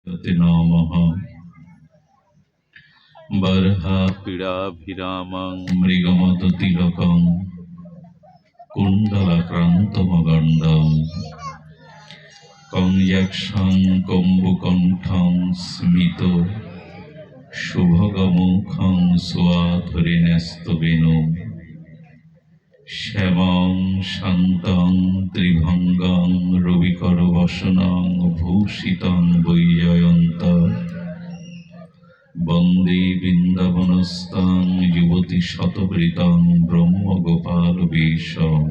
नमः बर्हापीडाभिरामं मृगमदतिलकं कुण्डलाक्रान्तमगण्डं कंजक्षं कम्बुकण्ठं स्मितो शुभगमुखं स्वाधरिणस्तवेनो श्यामं शान्तं त्रिभङ्गं रविकरवसनं भूषितं वैजयन्तं वन्दे बृन्दावनस्थं युवतिशतवृतं ब्रह्मगोपालवेशं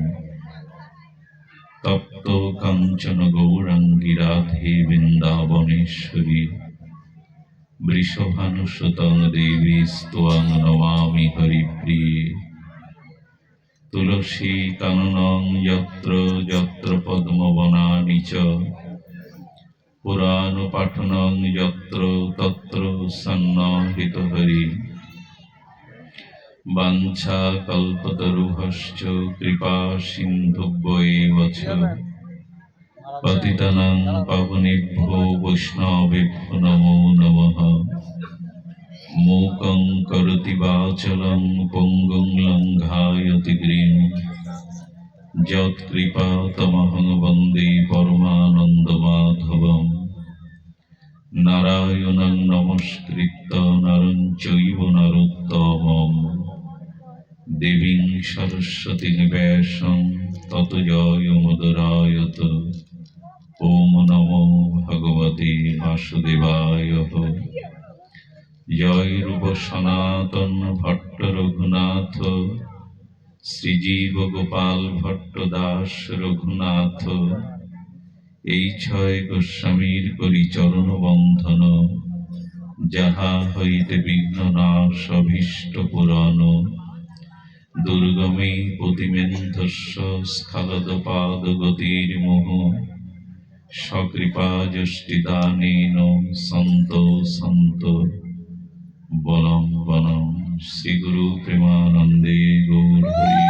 तप्तो काञ्चन गौराङ्गी राधे वृन्दावनेश्वरी वृषभानुसुतं देवी त्वां नमामि हरिप्रिये तुलसी काननं यत्र यत्र पद्मवनानि च पुराणपाठनं यत्र तत्र सन्नाहितहरि वाञ्छाकल्पतरुभ्यश्च कृपा सिन्धुभ्यैव च पतितानां पावनेभ्यो वैष्णवेभ्यो नमो नमः मूकं करोति वाचालं पङ्गुं लङ्घयति गिरिं यत्कृपातमहं वन्दे परमानन्दमाधवम् नारायणं नमस्कृत्य नरं चैव नरोत्तमं देवीं सरस्वतीं व्यासं ततो जयमुदीरयेत्। ॐ नमो भगवते वासुदेवाय। जय रूप सनातन भट्ट रघुनाथ श्रीजीव गोपाल भट्ट दास रघुनाथ এই ছয় গোস্বামীর করি চরণ বন্ধন যাহা হইতে বিঘ্ন নাশ অভীষ্ট পুরাণ দুর্গমে প্রতিমেন্ধস্য স্খলদ পাদ গতির মোহ সকৃপা যষ্টিদানেন সন্ত সন্ত বলম বনম শ্রী গুরু প্রেমানন্দে গৌর হরি।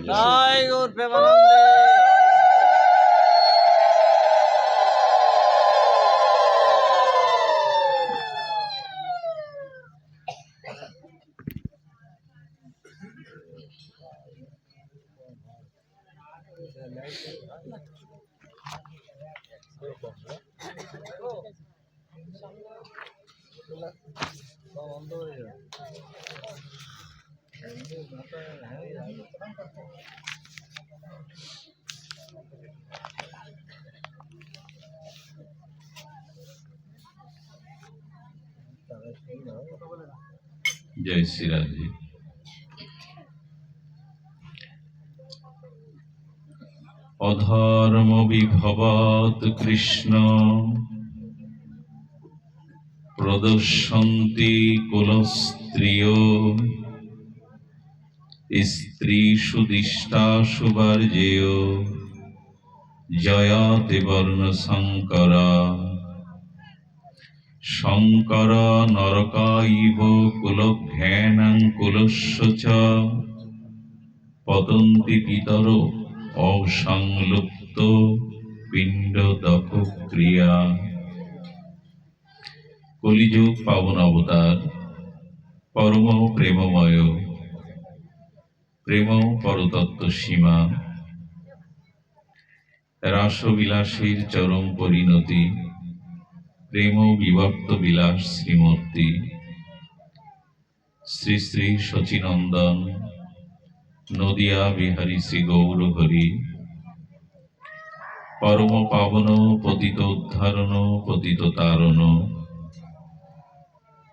জয় গৌর প্রেমানন্দে। বন্ধ হয়ে যাবে। जय श्री राधे। अधर्म विभवत् कृष्ण प्रदर्शन्ति कुलस्त्रियो स्त्रीषु दिष्टासु वर्जेयो जयते वर्णशङ्कर शङ्कर नरकायिव कुलघ्यानं कुलस्य च पतन्ति पितरो असंलुप्तो पिण्डदह क्रिया। कलिजुग पावन अवतार परम प्रेममय प्रेम परतत्व सीमा रासবিলাসের চরম পরিণতি প্রেম বিভক্ত বিলাস শ্রীমূর্তি শ্রী শ্রী শচীনন্দন নদিয়া বিহারী শ্রী গৌর হরি পরম পাবন পতিত উদ্ধারণ পতিত তারণ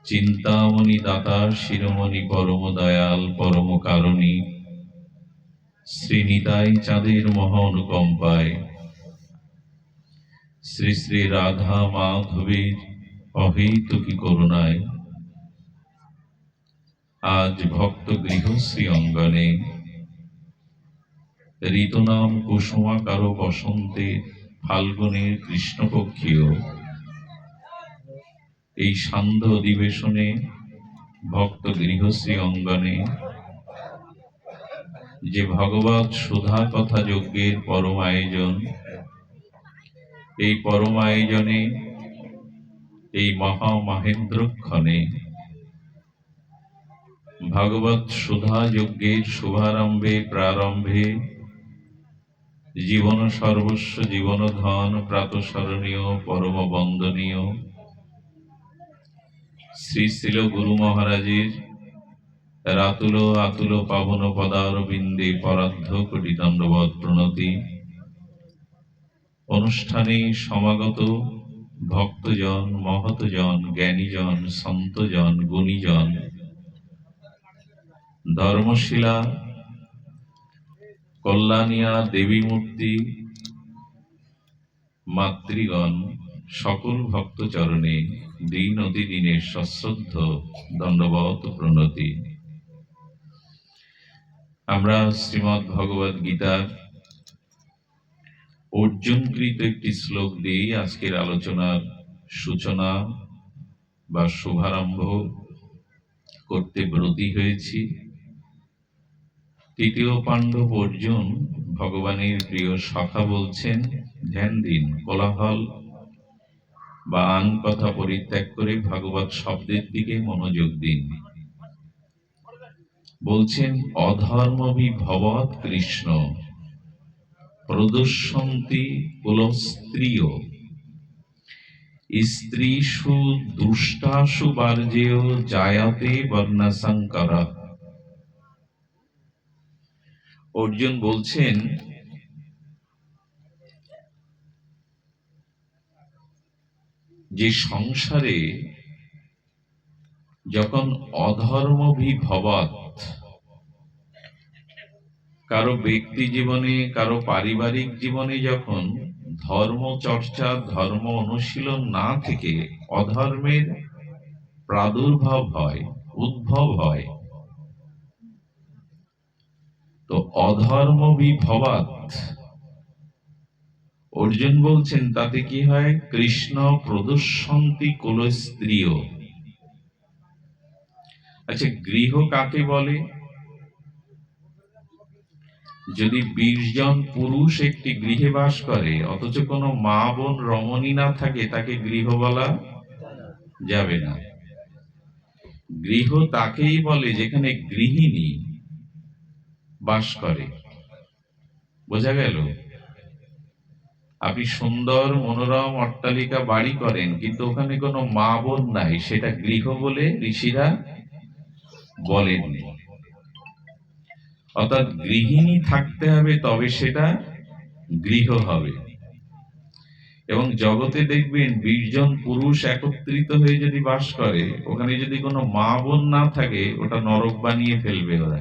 চিন্তামণি দাতা শিরোমণি পরম দয়াল পরম কারণী শ্রী নিতাই চাঁদের মহা অনুকম্পায় শ্রী শ্রী রাধা মাধবীর অহৈতুকী করুণায় আজ ভক্ত গৃহশ্রী অঙ্গনে ঋতুনাম কুসুমাকার বসন্তে ফাল্গুনের কৃষ্ণপক্ষীয় এই সান্ধ্য অধিবেশনে ভক্ত গৃহশ্রী অঙ্গনে যে ভগবৎ সুধা কথা যজ্ঞের পরম আয়োজন, এই পরম আয়োজনে এই মহামহেন্দ্রক্ষণে ভগবৎ সুধা যজ্ঞের শুভারম্ভে প্রারম্ভে জীবন সর্বস্ব জীবন ধন প্রাতঃস্মরণীয় পরম বন্দনীয় শ্রী শ্রীল গুরু মহারাজের রাতুল আতুল পাবন পদারবিন্দে পরার্ধ কোটি দণ্ডবৎ প্রণতি। অনুষ্ঠানে সমাগত ভক্তজন, মহতজন, জ্ঞানীজন, সন্তজন, গুণীজন, ধর্মশীলা, কল্যাণিয়া দেবী মূর্তি, মাতৃগণ, সকল ভক্ত চরণে দিন অতি দিনের সশ্রদ্ধ দণ্ডবৎ প্রণতি। আমরা শ্রীমদ্ ভগবদ গীতার অর্জুনকৃত একটি শ্লোক দিয়ে আজকের আলোচনার সূচনা বা শুভারম্ভ করতে ব্রতী হয়েছি। তৃতীয় পাণ্ডব অর্জুন ভগবানের প্রিয় সখা বলছেন, ধ্যান দিন, কোলাহল বা আন কথা পরিত্যাগ করে ভাগবত শব্দের দিকে মনোযোগ দিন। বলছেন, অধর্মবিভবৎ কৃষ্ণ প্রদর্শন্তি কুলস্ত্রিয় স্ত্রীষু দুষ্টাসু বার্জেয় জায়তে বর্ণসংকর। অর্জুন বলছেন, যে সংসারে যখন অধর্মবিভবৎ, কারো ব্যক্তি জীবনে, কারো পারিবারিক জীবনে যখন ধর্ম চর্চা, ধর্ম অনুশীলন না থেকে অধর্মের প্রাদুর্ভাব হয়, উদ্ভব হয়, তো অধর্মবিভবৎ অর্জুন বলছেন তাতে কি হয়? কৃষ্ণ প্রদর্শন্তি কুলস্ত্রিয়। আচ্ছা, গৃহ কাকে বলে? যদি 20 জন পুরুষ একটি গৃহে বাস করে অথচ কোনো মা বোন রমণী না থাকে, তাকে গৃহ বলা যাবে না। গৃহ তাকেই বলে যেখানে গৃহিণী বাস করে। বোঝা গেল? আপনি সুন্দর মনোরম অট্টালিকা বাড়ি করেন, কিন্তু ওখানে কোনো মা বোন নাই, সেটা গৃহ বলে ঋষিরা বলেননি। অর্থাৎ গৃহিণী থাকতে হবে, তবে সেটা গৃহ হবে। এবং জগতে দেখবেন 20 জন পুরুষ একত্রিত হয়ে যদি বাস করে, ওখানে যদি কোনো মা বোন না থাকে, ওটা নরক বানিয়ে ফেলবে ওরা।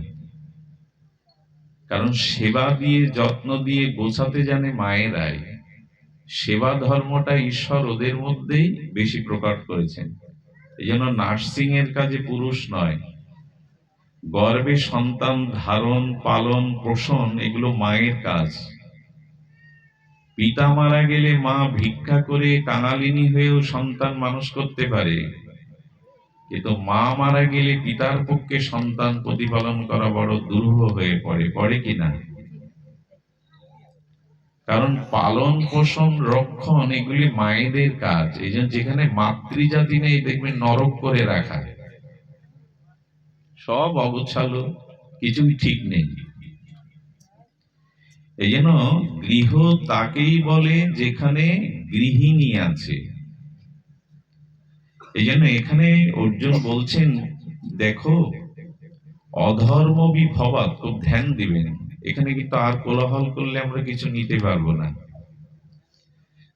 কারণ সেবা দিয়ে, যত্ন দিয়ে গোছাতে জানে মায়েরাই। সেবা ধর্মটা ঈশ্বর ওদের মধ্যেই বেশি প্রকট করেছেন। এই জন্য নার্সিং এর কাজে পুরুষ নয়। গর্ভে সন্তান ধারণ, পালন, পোষণ এগুলো মায়ের কাজ। পিতা মারা গেলে মা ভিক্ষা করে কাঙালিনী হয়েও সন্তান মানুষ করতে পারে, কিন্তু মা মারা গেলে পিতার পক্ষে সন্তান প্রতিপালন করা বড় দুরূহ হয়ে পড়ে। পড়ে কিনা? কারণ পালন, পোষণ, রক্ষণ এগুলি মায়েদের কাজ। এই জন্য যেখানে মাতৃজাতি নেই, দেখবেন নরক করে রাখা, সব অগোছালো, কিছুই ঠিক নেই। এই জন্য গৃহ তাকেই বলে যেখানে গৃহিণী আছে। এই জন্য এখানে অর্জুন বলছেন, দেখো অধর্মবিভবৎ, খুব ধ্যান দিবেন। এখানে কিন্তু আর কোলাহল করলে আমরা কিছু নিতে পারবো না।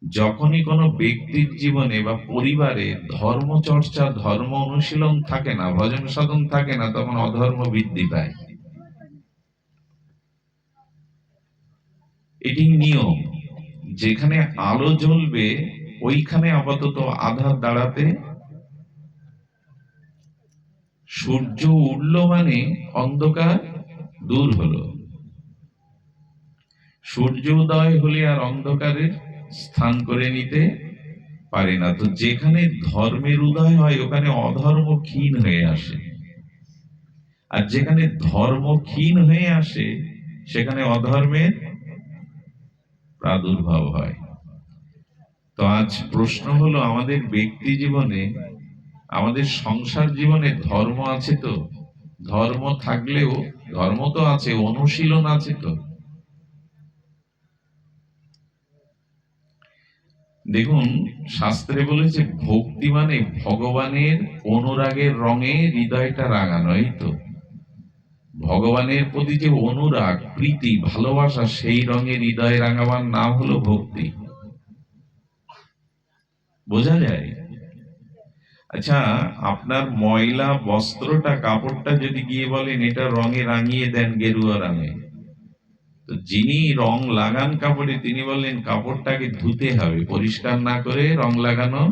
যখনই কোনো ব্যক্তির জীবনে বা পরিবারে ধর্ম চর্চা, ধর্ম অনুশীলন থাকে না, ভজন সাধন থাকে না, তখন অধর্ম বৃদ্ধি পায়। এটি নিয়ম। যেখানে আলো জ্বলবে ওইখানে আপাতত আধার দাঁড়াতে, সূর্য উঠল মানে অন্ধকার দূর হলো। সূর্য উদয় হলে আর অন্ধকারের স্থান করে নিতে পারে না। তো যেখানে ধর্মের উদয় হয়, ওখানে অধর্ম ক্ষীণ হয়ে আসে। আর যেখানে ধর্ম ক্ষীণ হয়ে আসে সেখানে অধর্মের প্রাদুর্ভাব হয়। তো আজ প্রশ্ন হলো, আমাদের ব্যক্তি জীবনে, আমাদের সংসার জীবনে ধর্ম আছে তো? ধর্ম থাকলেও, ধর্ম তো আছে, অনুশীলন আছে তো? দেখুন, শাস্ত্রে বলেছে ভক্তি মানে ভগবানের অনুরাগের রঙে হৃদয়টা রাঙানো। এই তো ভগবানের প্রতি যে অনুরাগ, প্রীতি, ভালোবাসা, সেই রঙে হৃদয় রাঙাবার নাম হলো ভক্তি। বোঝা যায়? আচ্ছা, আপনার ময়লা বস্ত্রটা, কাপড়টা যদি গিয়ে বলেন এটা রঙে রাঙিয়ে দেন গেরুয়া রঙে, তো যিনি রং লাগান কাপড়ে তিনি বললেন কাপড়টাকে ধুতে হবে, পরিষ্কার না করে রং লাগানো।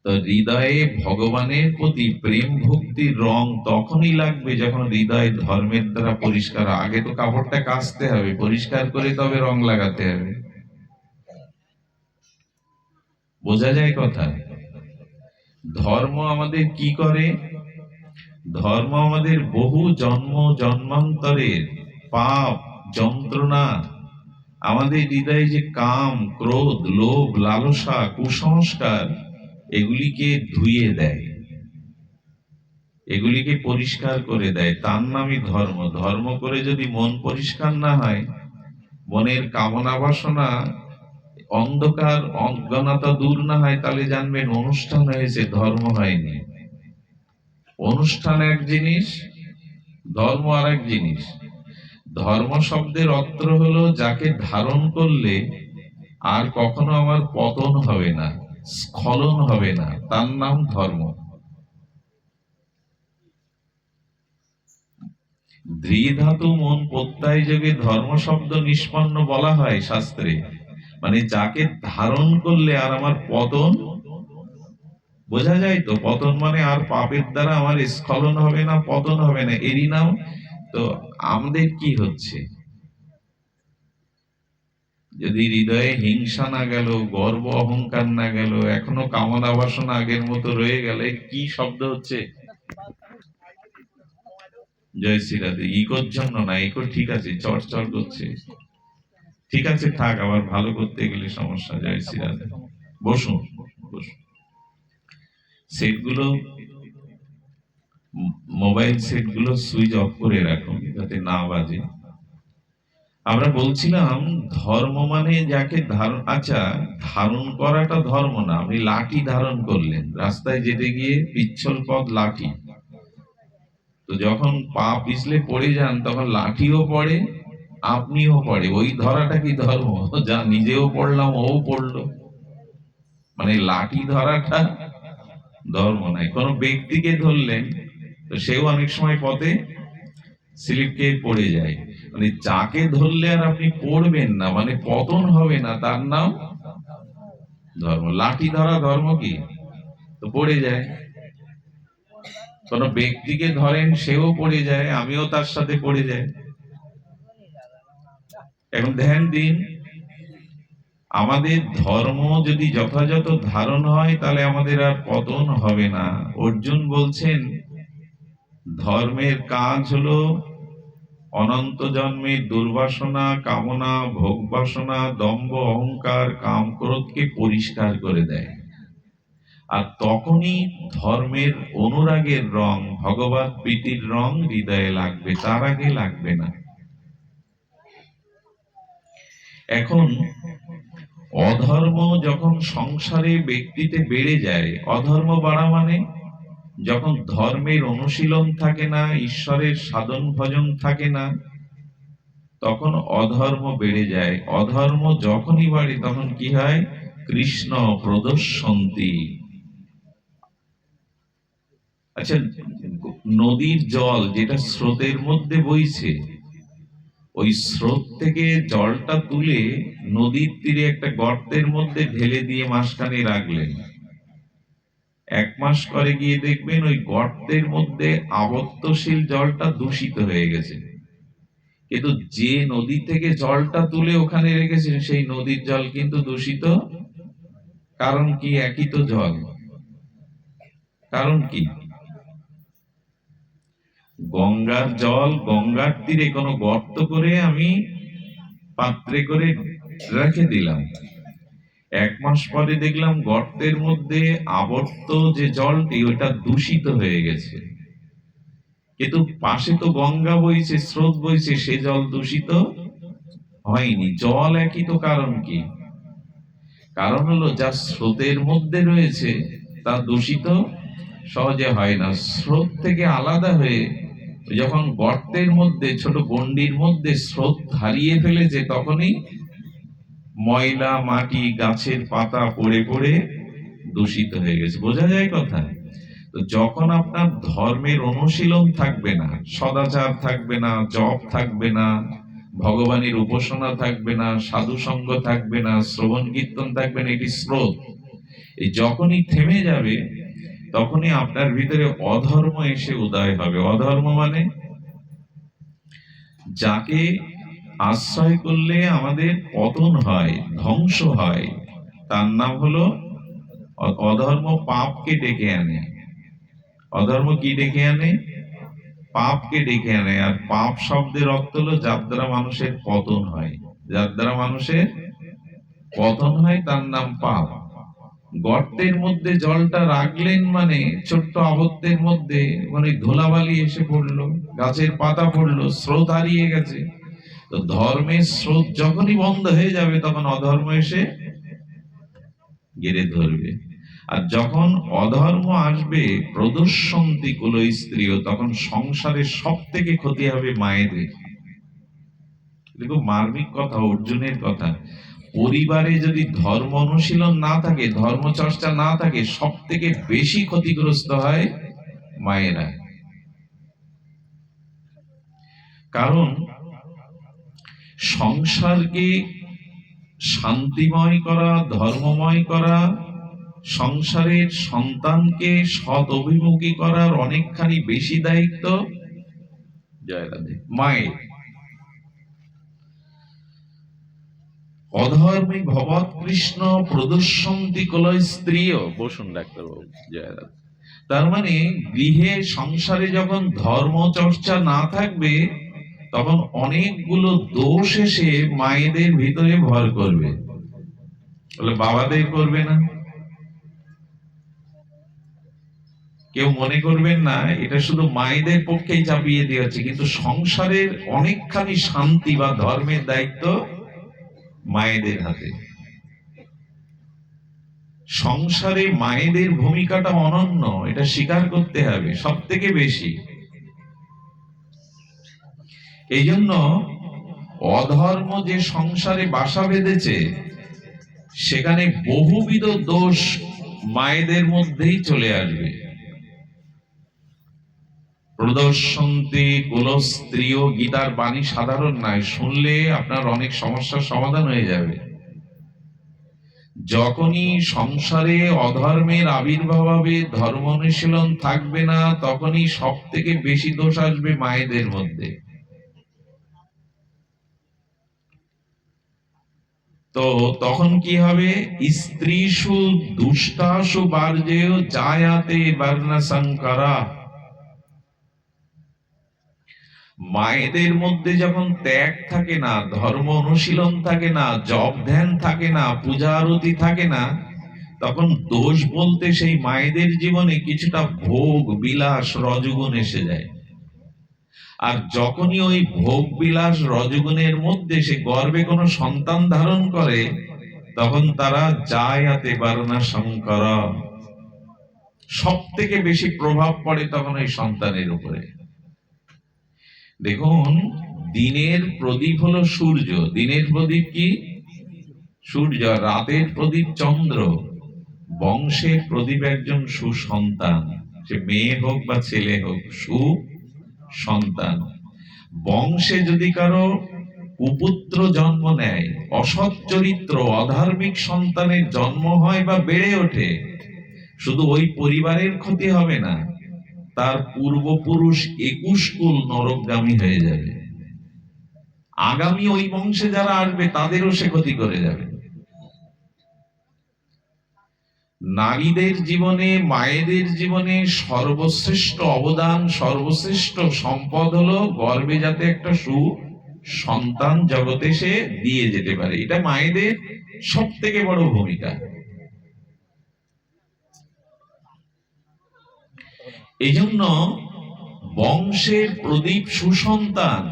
তো হৃদয়ে ভগবানের প্রতি প্রেম ভক্তির রং তখনই লাগবে যখন হৃদয় ধর্মের দ্বারা পরিষ্কার। আগে তো কাপড়টা কাচতে হবে, পরিষ্কার করে তবে রং লাগাতে হবে। বোঝা যায় কথা? ধর্ম আমাদের কি করে? ধর্ম আমাদের বহু জন্ম জন্মান্তরের পাপ, যন্ত্রণা, আমাদের হৃদয়ে যে কাম, ক্রোধ, লোভ, লালসা, কুসংস্কার, এগুলিকে ধুইয়ে দেয়, এগুলিকে পরিষ্কার করে দেয়। তার নামই ধর্ম। ধর্ম করে যদি মন পরিষ্কার না হয়, মনের কামনা বাসনা, অন্ধকার অজ্ঞানতা দূর না হয়, তাহলে জানবেন অনুষ্ঠান হয়েছে, ধর্ম হয়নি। অনুষ্ঠান এক জিনিস, ধর্ম আর এক জিনিস। ধর্ম শব্দের অর্থ হলো যাকে ধারণ করলে আর কখনো আমার পতন হবে না, স্খলন হবে না, তার নাম ধর্ম। ধৃধাতু মন প্রত্যয় যোগে ধর্ম শব্দ নিষ্পন্ন বলা হয় শাস্ত্রে। মানে যাকে ধারণ করলে আর আমার পতন, বোঝা যায় তো? পতন মানে আর পাপের দ্বারা আমার স্খলন হবে না, পতন হবে না, এরই নাম। তো আমাদের কি হচ্ছে? যদি হৃদয়ে হিংসা না গেল, গর্ব অহংকার না গেল, এখনো কামনা বাসনা আগের মতো রয়ে গেলে, কি শব্দ হচ্ছে? জয় শ্রীরাধে। ইকোর জন্য না, ইকো ঠিক আছে, চড় করছে, ঠিক আছে, থাক, আবার ভালো করতে গেলে সমস্যা। জয় শ্রীরাধে। বসুন, বসুন। সেটগুলো, মোবাইল সেটগুলো সুইচ অফ করে রাখুন যাতে না বাজে। আমরা বলছিলাম ধর্ম মানে যাকে ধারণ। আচ্ছা, ধারণ করাটা ধর্ম না। আপনি লাঠি ধারণ করলেন, রাস্তায় যেতে গিয়ে পিচ্ছল পথ, লাঠি, তো যখন পা পিছলে পড়ে যান তখন লাঠিও পড়ে, আপনিও পড়ে, ওই ধরাটা কি ধর্ম? যা নিজেও পড়লাম, ও পড়লো, মানে লাঠি ধরাটা ধর্ম নাই। কোন ব্যক্তিকে ধরলেন, তো সেও অনেক সময় পথে স্লিপ খেয়ে পড়ে যায়। মানে যাকে ধরলে আর আপনি পড়বেন না, মানে পতন হবে না, তার নাম ধর্ম। লাঠি ধরা ধর্ম কি? তো পড়ে যায়। কোন ব্যক্তিকে ধরেন, সেও পড়ে যায়, আমিও তার সাথে পড়ে যাই। এখন ধ্যান দিন, আমাদের ধর্ম যদি যথাযথ ধারণ হয় তাহলে আমাদের আর পতন হবে না। অর্জুন বলছেন ধর্মের কাজ হলো অনন্ত জন্মের দুর্বাসনা, কামনা, ভোগ বাসনা, দম্ভ, অহংকার, কাম, ক্রোধকে পরিষ্কার করে দেয়। আর তখনই ধর্মের অনুরাগের রং, ভগবত প্রীতির রং হৃদয়ে লাগবে, তার আগে লাগবে না। এখন অধর্ম যখন সংসারে ব্যক্তিতে বেড়ে যায়, অধর্ম বাড়া মানে যখন ধর্মের অনুশীলন থাকে না, ঈশ্বরের সাধন ভজন থাকে না, তখন অধর্ম বেড়ে যায়। অধর্ম যখনই বাড়ে তখন কি হয়? কৃষ্ণ প্রদর্শন্তি। আচ্ছা, নদীর জল যেটা স্রোতের মধ্যে বইছে, ওই স্রোত থেকে জলটা তুলে নদীর তীরে একটা গর্তের মধ্যে ঢেলে দিয়ে মাসখানে রাখলেন, 1 মাস পরে গিয়ে দেখবেন ওই গর্তের মধ্যে আবর্তশীল জলটা দূষিত হয়ে গেছে। কিন্তু যে নদী থেকে জলটা তুলে ওখানে রেখেছেন, সেই নদীর জল কিন্তু দূষিত। কারণ কি? একই তো জল। কারণ কি? গঙ্গার জল গঙ্গার তীরে কোনো গর্ত করে আমি পাত্রে করে রেখে দিলাম। 1 মাস পরে দেখলাম গর্তের মধ্যে আবর্ত যে জলটি ওটা দূষিত হয়ে গেছে, কিন্তু পাশে তো গঙ্গা বইছে, স্রোত বইছে, সে জল দূষিত হয়নি। জল একই, তো কারণ কি? কারণ হলো যা স্রোতের মধ্যে রয়েছে তা দূষিত সহজে হয় না। স্রোত থেকে আলাদা হয়ে যখন গর্তের মধ্যে, ছোট গণ্ডির মধ্যে স্রোত হারিয়ে ফেলেছে, তখনই ময়লা, মাটি, গাছের পাতা পড়ে পড়ে দূষিত হয়ে গেছে। বোঝা যায় কথা? তো যখন আপনার ধর্মের অনুশীলন থাকবে না, সদাচার থাকবে না, জপ থাকবে না, ভগবানের উপাসনা থাকবে না, সাধু সঙ্গ থাকবে না, শ্রবণ কীর্তন থাকবে না, এটি স্রোত। এই যখনই থেমে যাবে তখনই আপনার ভিতরে অধর্ম এসে উদয় হবে। অধর্ম মানে যাকে আশ্রয় করলে আমাদের পতন হয়, ধ্বংস হয়, তার নাম হলো অধর্ম। পাপকে ডেকে আনে। অধর্ম কি ডেকে আনে? পাপকে ডেকে আনে। আর পাপ শব্দের অর্থ হলো যার দ্বারা মানুষের পতন হয়। যার দ্বারা মানুষের পতন হয় তার নাম পাপ। গর্তের মধ্যে জলটা রাখলেন মানে ছোট্ট আবর্তের মধ্যে মানে ধুলাবালি এসে পড়লো, গাছের পাতা পড়লো, স্রোত হারিয়ে গেছে। তো ধর্মের স্রোত যখনই বন্ধ হয়ে যাবে তখন অধর্ম এসে ঘিরে ধরবে। আর যখন অধর্ম আসবে, প্রদর্শন্তি কুলো স্ত্রীও, তখন সংসারের সব থেকে ক্ষতি হবে মায়েদের। দেখো, মার্মিক কথা, অর্জুনের কথা। পরিবারে যদি ধর্ম অনুশীলন না থাকে, ধর্ম চর্চা না থাকে, সব থেকে বেশি ক্ষতিগ্রস্ত হয় মায়েরা। কারণ সংসারকে শান্তিময় করা, ধর্মময় করা, সংসারের সন্তানকে সৎ অভিমুখী করার অনেকখানি বেশি দায়িত্ব মায়ের। অধর্মী ভবৎ কৃষ্ণ প্রদর্শন্তি কলয় স্ত্রীও। বসুন ডাক্তারবাবু। জয়রাধে। তার মানে গৃহে, সংসারে যখন ধর্ম চর্চা না থাকবে তখন অনেকগুলো দোষ এসে মায়েদের ভিতরে ভর করবে। বলে বাবাদের করবে না। কেউ মনে করবেন না এটা শুধু মায়েদের পক্ষেই চাপিয়ে দেওয়া হচ্ছে, কিন্তু সংসারের অনেকখানি শান্তি বা ধর্মের দায়িত্ব মায়েদের হাতে। সংসারে মায়েদের ভূমিকাটা অনন্য, এটা স্বীকার করতে হবে, সব থেকে বেশি। এই জন্য অধর্ম যে সংসারে বাসা বেঁধেছে সেখানে বহুবিধ দোষ মায়েদের মধ্যেই চলে আসবে। প্রদর্শন্তি কুলস্ত্রীও, গীতার বাণী সাধারণ নয়, শুনলে আপনার অনেক সমস্যার সমাধান হয়ে যাবে। যখনই সংসারে অধর্মের আবির্ভাব হবে, ধর্ম অনুশীলন থাকবে না, তখনই সব থেকে বেশি দোষ আসবে মায়েদের মধ্যে। তো তখন কি হবে? স্ত্রীষু দুষ্টাসু বার্জেয় জায়াতে বর্ণ সংকরা। মায়েদের মধ্যে যখন ত্যাগ থাকে না, ধর্ম অনুশীলন থাকে না, জপ ধ্যান থাকে না, পূজা আরতি থাকে না, তখন দোষ বলতে সেই মায়েদের জীবনে কিছুটা ভোগ বিলাস রজগুণ এসে যায়। আর যখনই ওই ভোগ বিলাস রজগুণের মধ্যে সে গর্ভে কোনো সন্তান ধারণ করে, তখন তারা জায়াতে বর্ণ সংকর, সব থেকে বেশি প্রভাব পড়ে তখন ওই সন্তানের উপরে। দেখুন, দিনের প্রদীপ হলো সূর্য। দিনের প্রদীপ কি? সূর্য। রাতের প্রদীপ চন্দ্র। বংশের প্রদীপ একজন সুসন্তান, সে মেয়ে হোক বা ছেলে হোক, সুসন্তান। বংশে যদি কারো কুপুত্র জন্ম নেয়, অসৎ চরিত্র, অধার্মিক সন্তানের জন্ম হয় বা বেড়ে ওঠে, শুধু ওই পরিবারের ক্ষতি হবে না, তার পূর্বপুরুষ 21 কুল নরকগামী হয়ে যাবে। আগামী ওই বংশে যারা আসবে তাদেরও সে ক্ষতি করে যাবে। নারীদের জীবনে, মায়েদের জীবনে সর্বশ্রেষ্ঠ অবদান, সর্বশ্রেষ্ঠ সম্পদ হলো গর্ভে যাতে একটা সন্তান জগতে সে দিয়ে যেতে পারে। এটা মায়েদের সব থেকে বড় ভূমিকা। এই জন্য বংশের প্রদীপ সুসন্তান।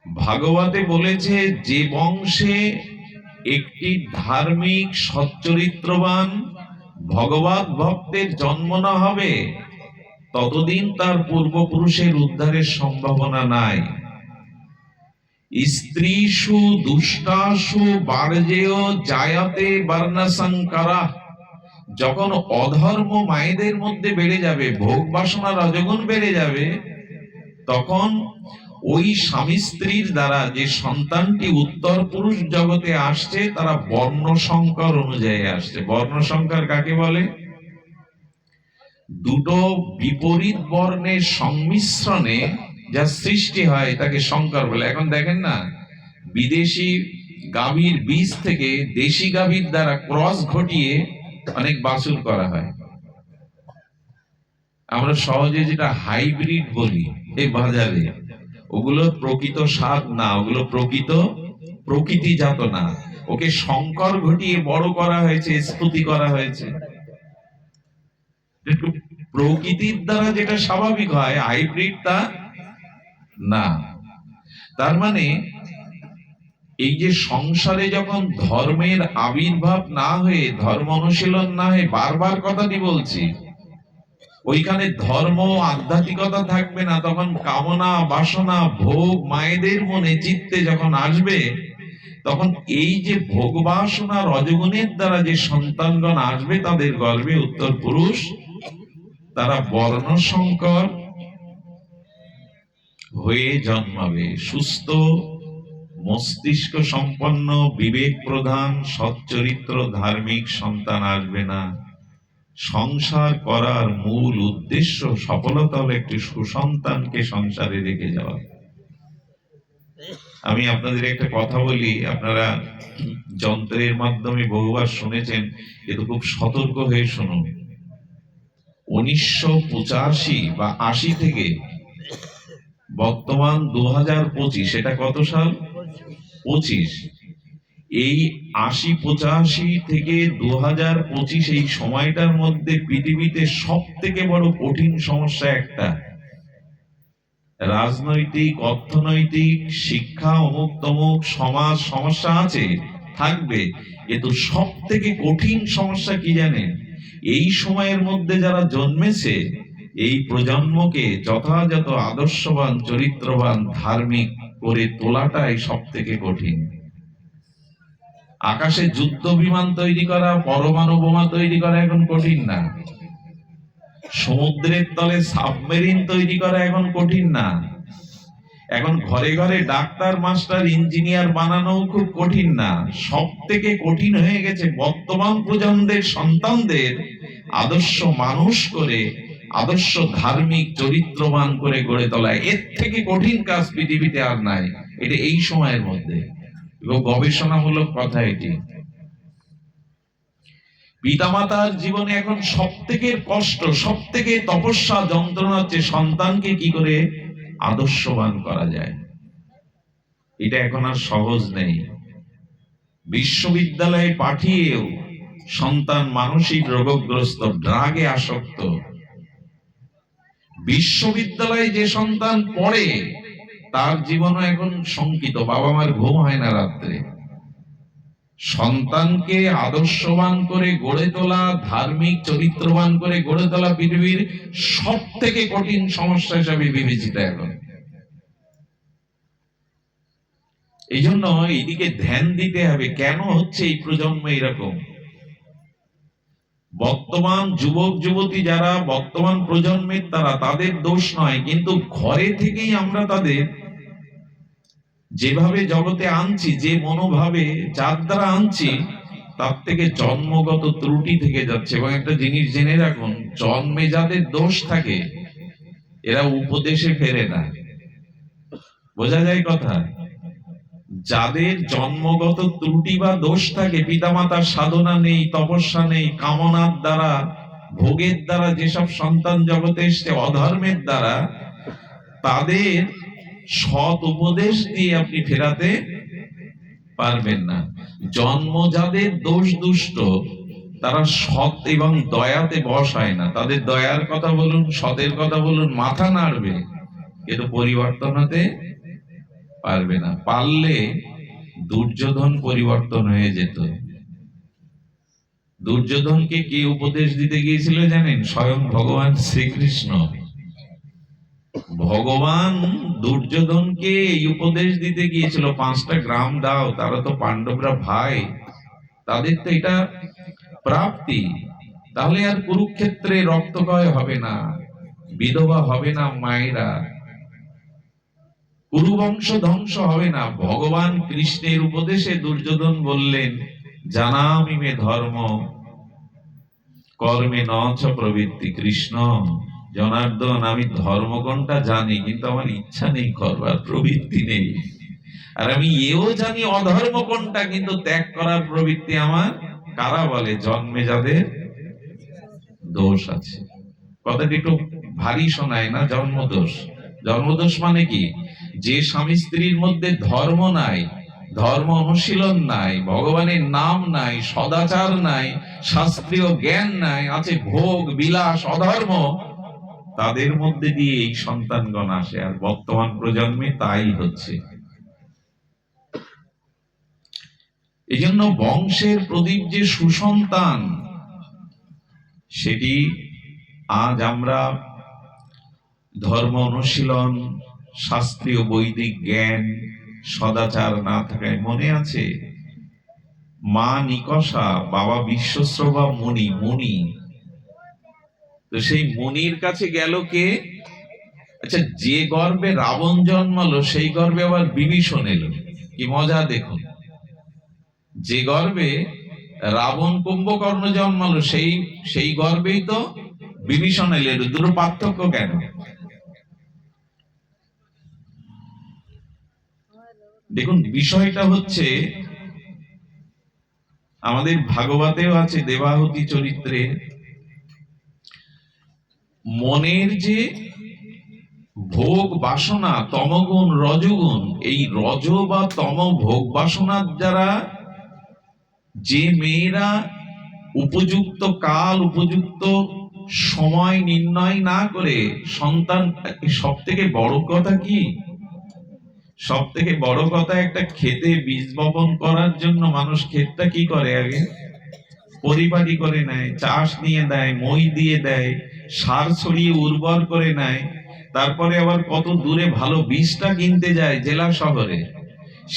ভাগবতে বলেছে, যে বংশে একটি ধার্মিক সচ্চরিত্রবান ভগবত ভক্তের জন্ম না হবে, ততদিন তার পূর্বপুরুষের উদ্ধারের সম্ভাবনা নাই। স্ত্রীষু দুষ্টাসু বার্জেয় জায়াতে বর্ণসংকরা। যখন অধর্ম মায়েদের মধ্যে বেড়ে যাবে, ভোগ বাসনা রজগুণ বেড়ে যাবে, তখন ওই স্বামী স্ত্রীর দ্বারা যে সন্তানটি উত্তর পুরুষ জগতে আসছে, তারা বর্ণ সংকর অনুযায়ী আসছে। বর্ণ সংকর কাকে বলে? দুটো বিপরীত বর্ণের সংমিশ্রণে যা সৃষ্টি হয় তাকে সংকর বলে। এখন দেখেন না, বিদেশি গাভীর বীজ থেকে দেশি গাভীর দ্বারা ক্রস ঘটিয়ে অনেক বাছুর করা হয়। আমরা সহজে যেটা হাইব্রিড বলি এই বাজারে, ওগুলো প্রকৃত স্বাদ না, ওগুলো প্রকৃতিজাত না, ওকে সংকর ঘটিয়ে বড় করা হয়েছে, স্ফুতি করা হয়েছে। প্রকৃতির দ্বারা যেটা স্বাভাবিক হয়, হাইব্রিড তা না। তার মানে এই যে সংসারে যখন ধর্মের আবির্ভাব না হয়ে, ধর্ম অনুশীলন না হয়ে, বারবার কথাটি বলছি, ওইখানে ধর্ম আধ্যাত্মিকতা থাকবে না, তখন কামনা বাসনা ভোগ মায়েদের মনে চিত্তে যখন আসবে, তখন এই যে ভোগ বাসনা রজগুণের দ্বারা যে সন্তানগণ আসবে, তাদের গর্ভে উত্তর পুরুষ, তারা বর্ণ সংকর হয়ে জন্মাবে। সুস্থ মস্তিষ্ক সম্পন্ন, বিবেক প্রধান, সচ্চরিত্র ধার্মিক সন্তান আসবে না। সংসার করার মূল উদ্দেশ্য, সফলতা হলো একটি সুসন্তানকে সংসারে রেখে যাওয়া। আমি আপনাদের একটা কথা বলি, আপনারা যন্ত্রের মাধ্যমে বহুবার শুনেছেন, কিন্তু খুব সতর্ক হয়ে শুনুন। 1985 বা 80 থেকে বর্তমান 2025, এটা কত সাল? 25। এই 80-85 থেকে 2025 এই সময়টার মধ্যে পৃথিবীতে সব থেকে বড় কঠিন সমস্যা একটা, রাজনৈতিক, অর্থনৈতিক, শিক্ষা, অমুক তমুক সমাজ সমস্যা আছে, থাকবে, কিন্তু সব থেকে কঠিন সমস্যা কি জানেন? এই সময়ের মধ্যে যারা জন্মেছে, এই প্রজন্মকে যথাযথ আদর্শবান, চরিত্রবান, ধার্মিক করে তোলাটাই সব থেকে কঠিন। আকাশে যুদ্ধ বিমান তৈরি করা, পরমাণু বোমা তৈরি করা এখন কঠিন না। সমুদ্রের তলে সাবমেরিন তৈরি করা এখন কঠিন না। এখন ঘরে ঘরে ডাক্তার, মাস্টার, ইঞ্জিনিয়ার বানানো খুব কঠিন না। সব থেকে কঠিন হয়ে গেছে বর্তমান প্রজন্মের সন্তানদের আদর্শ মানুষ করে, আদর্শ ধার্মিক চরিত্রবান করে গড়ে তোলা। এর থেকে কঠিন কাজ পৃথিবীতে আর নাই। এটা এই সময়ের মধ্যে গবেষণামূলক কথা। এটি পিতামাতার জীবনে এখন সব থেকে কষ্ট, সব থেকে তপস্যা, যন্ত্রণা হচ্ছে সন্তানকে কি করে আদর্শবান করা যায়। এটা এখন আর সহজ নেই। বিশ্ববিদ্যালয়ে পাঠিয়েও সন্তান মানসিক রোগগ্রস্ত, ড্রাগে আসক্ত। বিশ্ববিদ্যালয়ে যে সন্তান পড়ে, তার জীবনও এখন শঙ্কিত। বাবা মার ঘুম হয় না রাত্রে। সন্তানকে আদর্শবান করে গড়ে তোলা, ধার্মিক চরিত্রবান করে গড়ে তোলা পৃথিবীর সব থেকে কঠিন সমস্যা হিসাবে বিবেচিত এখন। এই জন্য এইদিকে ধ্যান দিতে হবে। কেন হচ্ছে এই প্রজন্ম এরকম? বর্তমান যুবক যুবতী যারা বর্তমান প্রজন্মের, তারা, তাদের দোষ নয়, কিন্তু ঘরে থেকেই আমরা তাদের যেভাবে জগতে আনছি, যে মনোভাবে যার দ্বারা আনছি, তার থেকে জন্মগত ত্রুটি থেকে যাচ্ছে। এবং একটা জিনিস জেনে রাখুন, জন্মে যাদের দোষ থাকে, এরা উপদেশে ফেরে না। বোঝা যায় কথা? যাদের জন্মগত ত্রুটি বা দোষ থাকে, পিতামাতার সাধনা নেই, তপস্যা নেই, কামনার দ্বারা, ভোগের দ্বারা যেসব সন্তান জগতে এসছে, অধর্মের দ্বারা, তাদের সৎ উপদেশ দিয়ে আপনি ফেরাতে পারবেন না। জন্ম যাদের দোষ দুষ্ট, তারা সৎ এবং দয়াতে বশ হয় না। তাদের দয়ার কথা বলুন, সতের কথা বলুন, মাথা নাড়বে, কিন্তু পরিবর্তন হতে পারবে না। পারলে দুর্যোধন পরিবর্তন হয়ে যেত। দুর্যোধনকে কে উপদেশ দিতে গিয়েছিল জানেন? স্বয়ং ভগবান শ্রীকৃষ্ণ। ভগবান দুর্যোধনকে এই উপদেশ দিতে গিয়েছিল, 5টা গ্রাম দাও। তারা তো পাণ্ডবরা ভাই, তাদের তো এটা প্রাপ্তি। তাহলে আর কুরুক্ষেত্রে রক্তক্ষয় হবে না, বিধবা হবে না মায়েরা, কুরুবংশ ধ্বংস হবে না। ভগবান কৃষ্ণের উপদেশে দুর্যোধন বললেন, জানামি মে ধর্ম কর্মে ন চ প্রবৃত্তি। কৃষ্ণ, জনার্দন, আমি ধর্ম কোনটা জানি, কিন্তু আমার ইচ্ছা নেই করবার, প্রবৃত্তি নেই। আর আমি এও জানি অধর্ম কোনটা, কিন্তু ত্যাগ করার প্রবৃত্তি আমার। কারা বলে? জন্মে যাদের দোষ আছে। কথাটি একটু ভারী শোনায় না? জন্মদোষ। জন্মদোষ মানে কি? যে স্বামী স্ত্রীর মধ্যে ধর্ম নাই, ধর্ম অনুশীলন নাই, ভগবানের নাম নাই, সদাচার নাই, শাস্ত্রীয় জ্ঞান নাই, আছে ভোগ বিলাস, অধর্ম, তাদের মধ্যে দিয়ে এই সন্তানগণ আসে। আর বর্তমান প্রজন্মে তাই হচ্ছে। এই জন্য বংশের প্রদীপ যে সুসন্তান, সেটি আজ আমরা ধর্ম অনুশীলন, শাস্ত্রীয় বৈদিক জ্ঞান, সদাচার না থাকায়। মনে আছে মা নিকষা, বাবা বিশ্বশ্রবা মুনি, মুনি, তো সেই মুনির কাছে গেল কে? আচ্ছা, যে গর্ভে রাবণ জন্মালো সেই গর্ভে আবার বিভীষণ এলো। কি মজা দেখুন! যে গর্ভে রাবণ কুম্ভকর্ণ জন্মালো সেই গর্ভেই তো বিভীষণ এলো। দুটো পার্থক্য কেন? দেখুন, বিষয়টা হচ্ছে আমাদের ভাগবতেও আছে, দেবাহুতি চরিত্রে, মনের যে ভোগ বাসনা, তমগুণ রজগুণ, এই রজ বা তম ভোগ বাসনার দ্বারা যে মেয়েরা উপযুক্ত কাল, উপযুক্ত সময় নির্ণয় না করে সন্তান, সব থেকে বড় কথা কি? সব থেকে বড় কথা, একটা ক্ষেতে বীজ বপন করার জন্য মানুষ ক্ষেতটা কি করে? আগে পরিপাটি করে নেয়, চাষ নিয়ে দেয়, মই দিয়ে দেয়, সার ছড়িয়ে উর্বর করে নেয়, তারপরে আবার কত দূরে ভালো বীজটা কিনতে যায় জেলা শহরে।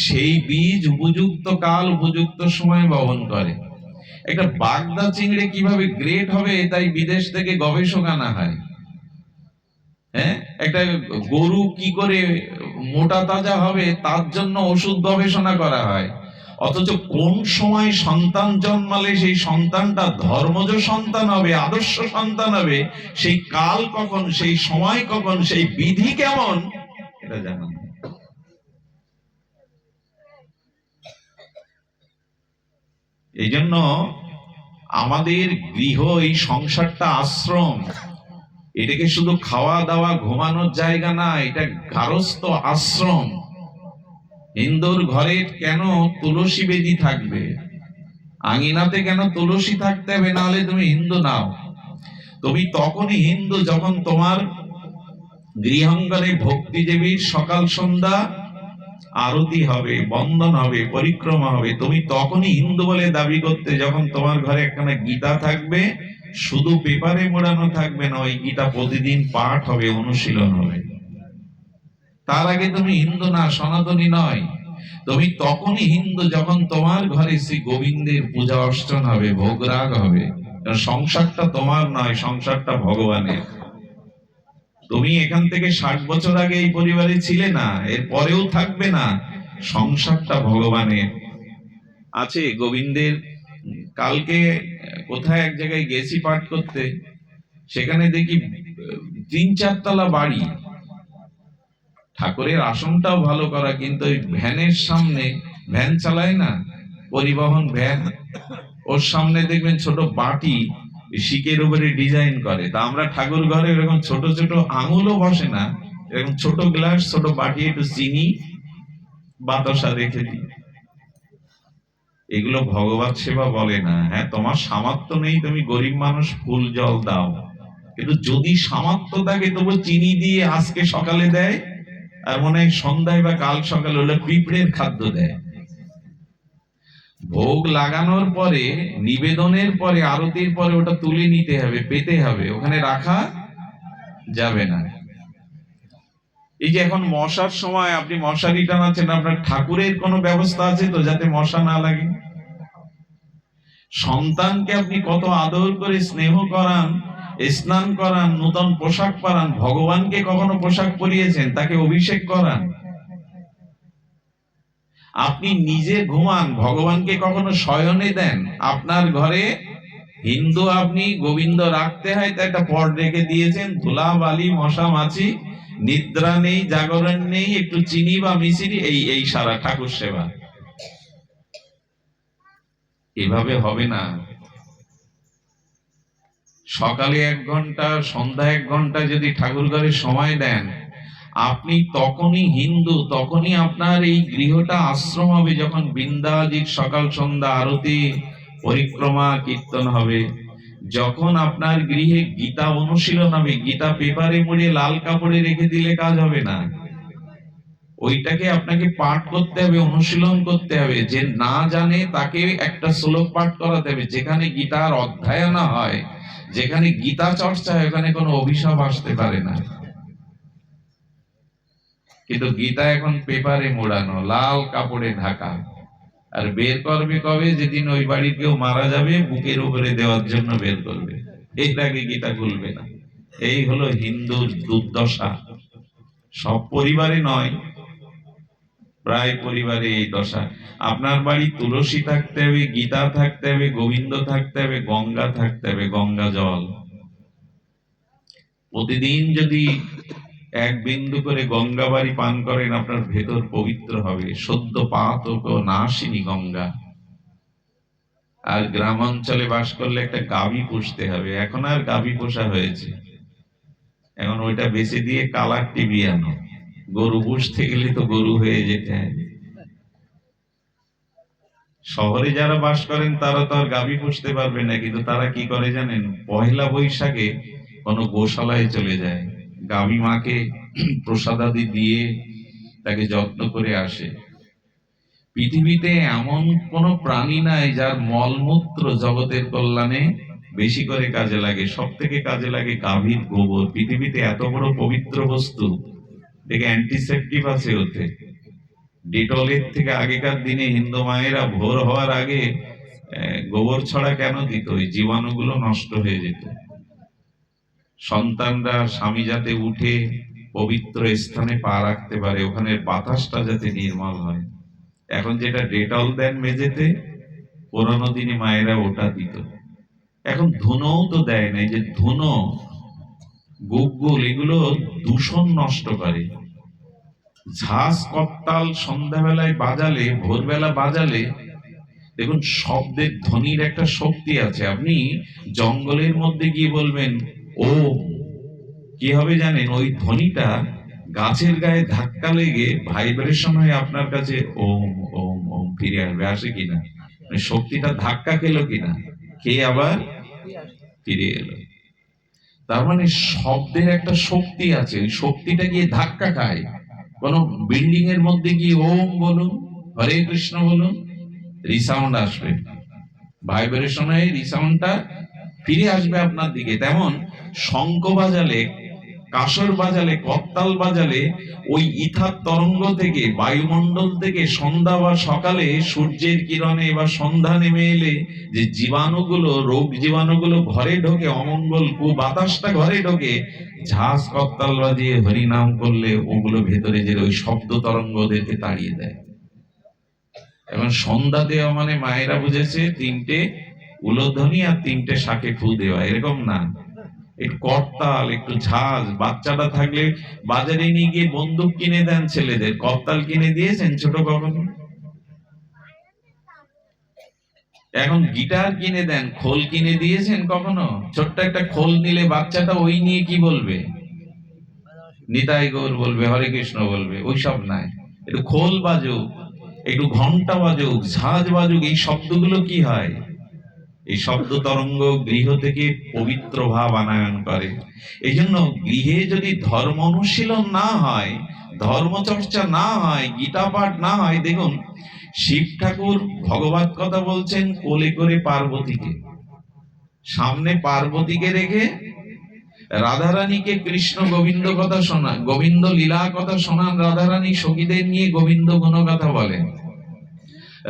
সেই বীজ উপযুক্ত কাল, উপযুক্ত সময় বপন করে। একটা বাগদা চিংড়ি কিভাবে গ্রেট হবে, তাই বিদেশ থেকে গবেষক আনা হয়। হ্যাঁ, একটা গরু কি করে মোটা তাজা হবে, তার জন্য ওষুধ গবেষণা করা হয়। অথচ কোন সময় সন্তান জন্মালে সেই সন্তানটা ধর্মজ সন্তান হবে, আদর্শ সন্তান হবে, সেই কাল কখন, সেই সময় কখন, সেই বিধি কেমন, এটা জানা নেই। এই জন্য আমাদের গৃহ, এই সংসারটা আশ্রম। এটাকে শুধু খাওয়া দাওয়া ঘুমানোর জায়গা না, এটা গারস্থ আশ্রম। হিন্দুর ঘরে কেন তুলসী বেদি থাকবে? আঙিনাতে কেন তুলসী থাকতে হবে? নাহলে তুমি হিন্দু নাও। তুমি তখনই হিন্দু যখন তোমার গৃহাঙ্গনে ভক্তি দেবীর সকাল সন্ধ্যা আরতি হবে, বন্দন হবে, পরিক্রমা হবে। তুমি তখনই হিন্দু বলে দাবি করতে, যখন তোমার ঘরে একখানা গীতা থাকবে, শুধু পেপারে মোড়ানো থাকবে না, ওই গীতা প্রতিদিন পাঠ হবে, অনুশীলন হবে। তার আগে তুমি হিন্দু না, সনাতনী নয়। তুমি তখনই হিন্দু যখন তোমার ঘরে শ্রী গোবিন্দের পূজা অর্চন হবে, ভোগরাগ হবে। সংসারটা তোমার নয়, সংসারটা ভগবানের। তুমি এখান থেকে 60 বছর আগে এই পরিবারে ছিলে না, এর পরেও থাকবে না। সংসারটা ভগবানের। আছে গোবিন্দের। কালকে কোথায় এক জায়গায় গেছি পাঠ করতে, সেখানে দেখি 3-4 তলা বাড়ি, ঠাকুরের আসনটাও ভালো করা, কিন্তু ওই ভ্যানের সামনে, ভ্যান চালায় না, পরিবহন ভ্যান, ওর সামনে দেখবেন ছোট বাটি শিকের উপরে ডিজাইন করে। তা আমরা ঠাকুর ঘরে এরকম ছোট ছোট আঙুলও বসে না, এরকম ছোট গ্লাস, ছোট বাটি, একটু চিনি বাতাসা রেখে দিই। এগুলো ভগবত সেবা বলে না। হ্যাঁ, তোমার সামর্থ্য নেই, তুমি গরিব মানুষ, ফুল জল দাও, কিন্তু যদি সামর্থ্য থাকে তবু চিনি দিয়ে আজকে সকালে দেয়, আর মনে হয় সন্ধ্যায় বা কাল সকালে হলে পিঁপড়ের খাদ্য দেয়। ভোগ লাগানোর পরে, নিবেদনের পরে, আরতির পরে ওটা তুলে নিতে হবে, পেতে হবে, ওখানে রাখা যাবে না। এই যে এখন মশার সময় আপনি মশারি টানাচ্ছেন, আপনার ঠাকুরের কোনো ব্যবস্থা আছে তো যাতে মশা না লাগে? সন্তানকে আপনি কত আদর করে স্নেহ করান, স্নান করান, নূতন পোশাক পরান। ভগবানকে কখনো পোশাক পরিয়েছেন? তাকে অভিষেক করান। আপনি নিজে ঘুমান, ভগবানকে কখনো শয়নে দেন? আপনার ঘরে হিন্দু আপনি গোবিন্দ রাখতে হয়, তাই একটা পট রেখে দিয়েছেন, ধুলা বালি মশা মাছি, নিদ্রা নেই, জাগরণ নেই, একটু চিনি বা মিশ্রি, এই সারা ঠাকুর সেবা। এভাবে হবে না। সকালে 1 ঘন্টা, সন্ধ্যা 1 ঘন্টা যদি ঠাকুর ঘরে সময় দেন, আপনি তখনই হিন্দু, তখনই আপনার এই গৃহটা আশ্রম হবে, যখন বৃন্দাজির সকাল সন্ধ্যা আরতি, পরিক্রমা, কীর্তন হবে। যখন আপনার গৃহে গীতা অনুশীলন হবে, গীতা পেপারে মুড়ে লাল কাপড়ে রেখে দিলে কাজ হবে না, ওইটাকে আপনাকে পাঠ করতে হবে, অনুশীলন করতে হবে। যে না জানে তাকে একটা শ্লোক পাঠ করাতে হবে। যেখানে গীতার অধ্যয়ন হয়, যেখানে গীতা চর্চা হয়, ওখানে কোনো অভিশাপ আসতে পারে না। কিন্তু গীতা এখন পেপারে মোড়ানো, লাল কাপড়ে ঢাকা, আর বের করবে কবে? যেদিন ওই বাড়ির কেউ মারা যাবে, বুকের উপরে দেওয়ার জন্য বের করবে, এর আগে গীতা খুলবে না। এই হলো হিন্দুর দুর্দশা। সব পরিবারে নয়, প্রায় পরিবারে এই দশা। আপনার বাড়ি তুলসী থাকতে হবে, গীতা থাকতে হবে, গোবিন্দ থাকতে হবে, গঙ্গা থাকতে হবে, গঙ্গা জল। প্রতিদিন যদি 1 বিন্দু করে গঙ্গা বাড়ি পান করেন, আপনার ভেতর পবিত্র হবে। সদ্য পাতক নাশিনী গঙ্গা। আর গ্রামাঞ্চলে বাস করলে একটা গাভী পুষতে হবে। এখন আর গাভী পোষা হয়েছে, এখন ওইটা বেঁচে দিয়ে কালার টিভি আনো। গরু পুষতে গেলে তো গরু হয়ে যেতে হবে। শহরে যারা বাস করেন তারা তো আর গাভী পুষতে পারবে না, কিন্তু তারা কি করে জানেন? পহেলা বৈশাখে কোনো গোশালায় চলে যায়, গাভী মাকে প্রসাদাদি দিয়ে তাকে যত্ন করে আসে। পৃথিবীতে এমন কোন প্রাণী নাই যার মলমূত্র জগতের কল্যাণে বেশি করে কাজে লাগে। সব থেকে কাজে লাগে গাভীর গোবর। পৃথিবীতে এত বড় পবিত্র বস্তু, দেখে অ্যান্টিসেপটিভ আছে ওতে। ডেটলের থেকে আগেকার দিনে হিন্দু মায়েরা ভোর হওয়ার আগে গোবর ছড়া কেন দিত? ওই জীবাণুগুলো নষ্ট হয়ে যেত। সন্তানরা স্বামী যাতে উঠে পবিত্র স্থানে পা রাখতে পারে, ওখানে বাতাসটা যাতে নির্মল হয়। এখন যেটা ডেটল দেন মেঝেতে, পুরোনো দিনে মায়েরা ওটা দিত। এখন ধুনোও তো দেয় না। এই যে ধুনো, গুগ্গুল, এগুলো দূষণ নষ্ট করে। ঝাঁস করতাল সন্ধ্যাবেলায় বাজালে, ভোরবেলা বাজালে, দেখুন শব্দের ধ্বনির একটা শক্তি আছে। আপনি জঙ্গলের মধ্যে গিয়ে বলবেন ও, কি হবে জানেন? ওই ধ্বনিটা গাছের গায়ে ধাক্কা লেগে ভাইব্রেশন হয়ে আপনার কাছে ওম ওম ওম ফিরে আসবে। আসে কিনা? মানে শক্তিটা ধাক্কা খেলো কিনা, খেয়ে আবার ফিরে এলো। তার মানে শব্দের একটা শক্তি আছে, ওই শক্তিটা গিয়ে ধাক্কা খায়। কোন বিল্ডিং এর মধ্যে গিয়ে ওম বলুন, হরে কৃষ্ণ বলুন, রিসাউন্ড আসবে, ভাইব্রেশন হয়ে রিসাউন্ডটা ফিরে আসবে আপনার দিকে। তেমন শঙ্খ বাজালে, কাসর বাজালে, করতাল বাজালে, ওই ইথার তরঙ্গ থেকে, বায়ুমণ্ডল থেকে সন্ধ্যা বা সকালে সূর্যের কিরণে বা সন্ধ্যা নেমে এলে যে জীবাণুগুলো, রোগ জীবাণুগুলো ঘরে ঢোকে, অমঙ্গল বাতাসটা ঘরে ঢোকে, ঝাঁস করতাল বাজিয়ে হরিনাম করলে ওগুলো ভেতরে যে ওই শব্দ তরঙ্গ ওদেরকে তাড়িয়ে দেয়। এখন সন্ধ্যা দেওয়া মানে মায়েরা বুঝেছে 3টে উলোধ্বনি আর 3টে শাকে ফু দেওয়া, এরকম না। একটু করতাল, একটু ঝাঁজ। বাচ্চাটা থাকলে বাজারে নিয়ে গিয়ে বন্দুক কিনে দেন ছেলেদের, করতাল কিনে দিয়েছেন ছোট কখনো? এখন গিটার কিনে দেন, খোল কিনে দিয়েছেন কখনো? ছোট্ট একটা খোল নিলে বাচ্চাটা ওই নিয়ে কি বলবে? নিতাই গৌর বলবে, হরে কৃষ্ণ বলবে। ওইসব নাই, একটু খোল বাজুক, একটু ঘন্টা বাজুক, ঝাঁজ বাজুক, এই শব্দগুলো কি হয়? এই শব্দ তরঙ্গ গৃহ থেকে পবিত্র ভাব আনায়ন করে। এই জন্য গৃহে যদি ধর্ম অনুশীলন না হয়, ধর্মচর্চা না হয়, গীতা পাঠ না হয়, দেখুন শিব ঠাকুর ভগবত কথা বলছেন কোলে করে পার্বতীকে, সামনে পার্বতীকে রেখে রাধারানীকে কৃষ্ণ গোবিন্দ কথা শোনা, গোবিন্দ লীলা কথা শোনান রাধারানী, সখীদের নিয়ে গোবিন্দ গুণ কথা বলেন।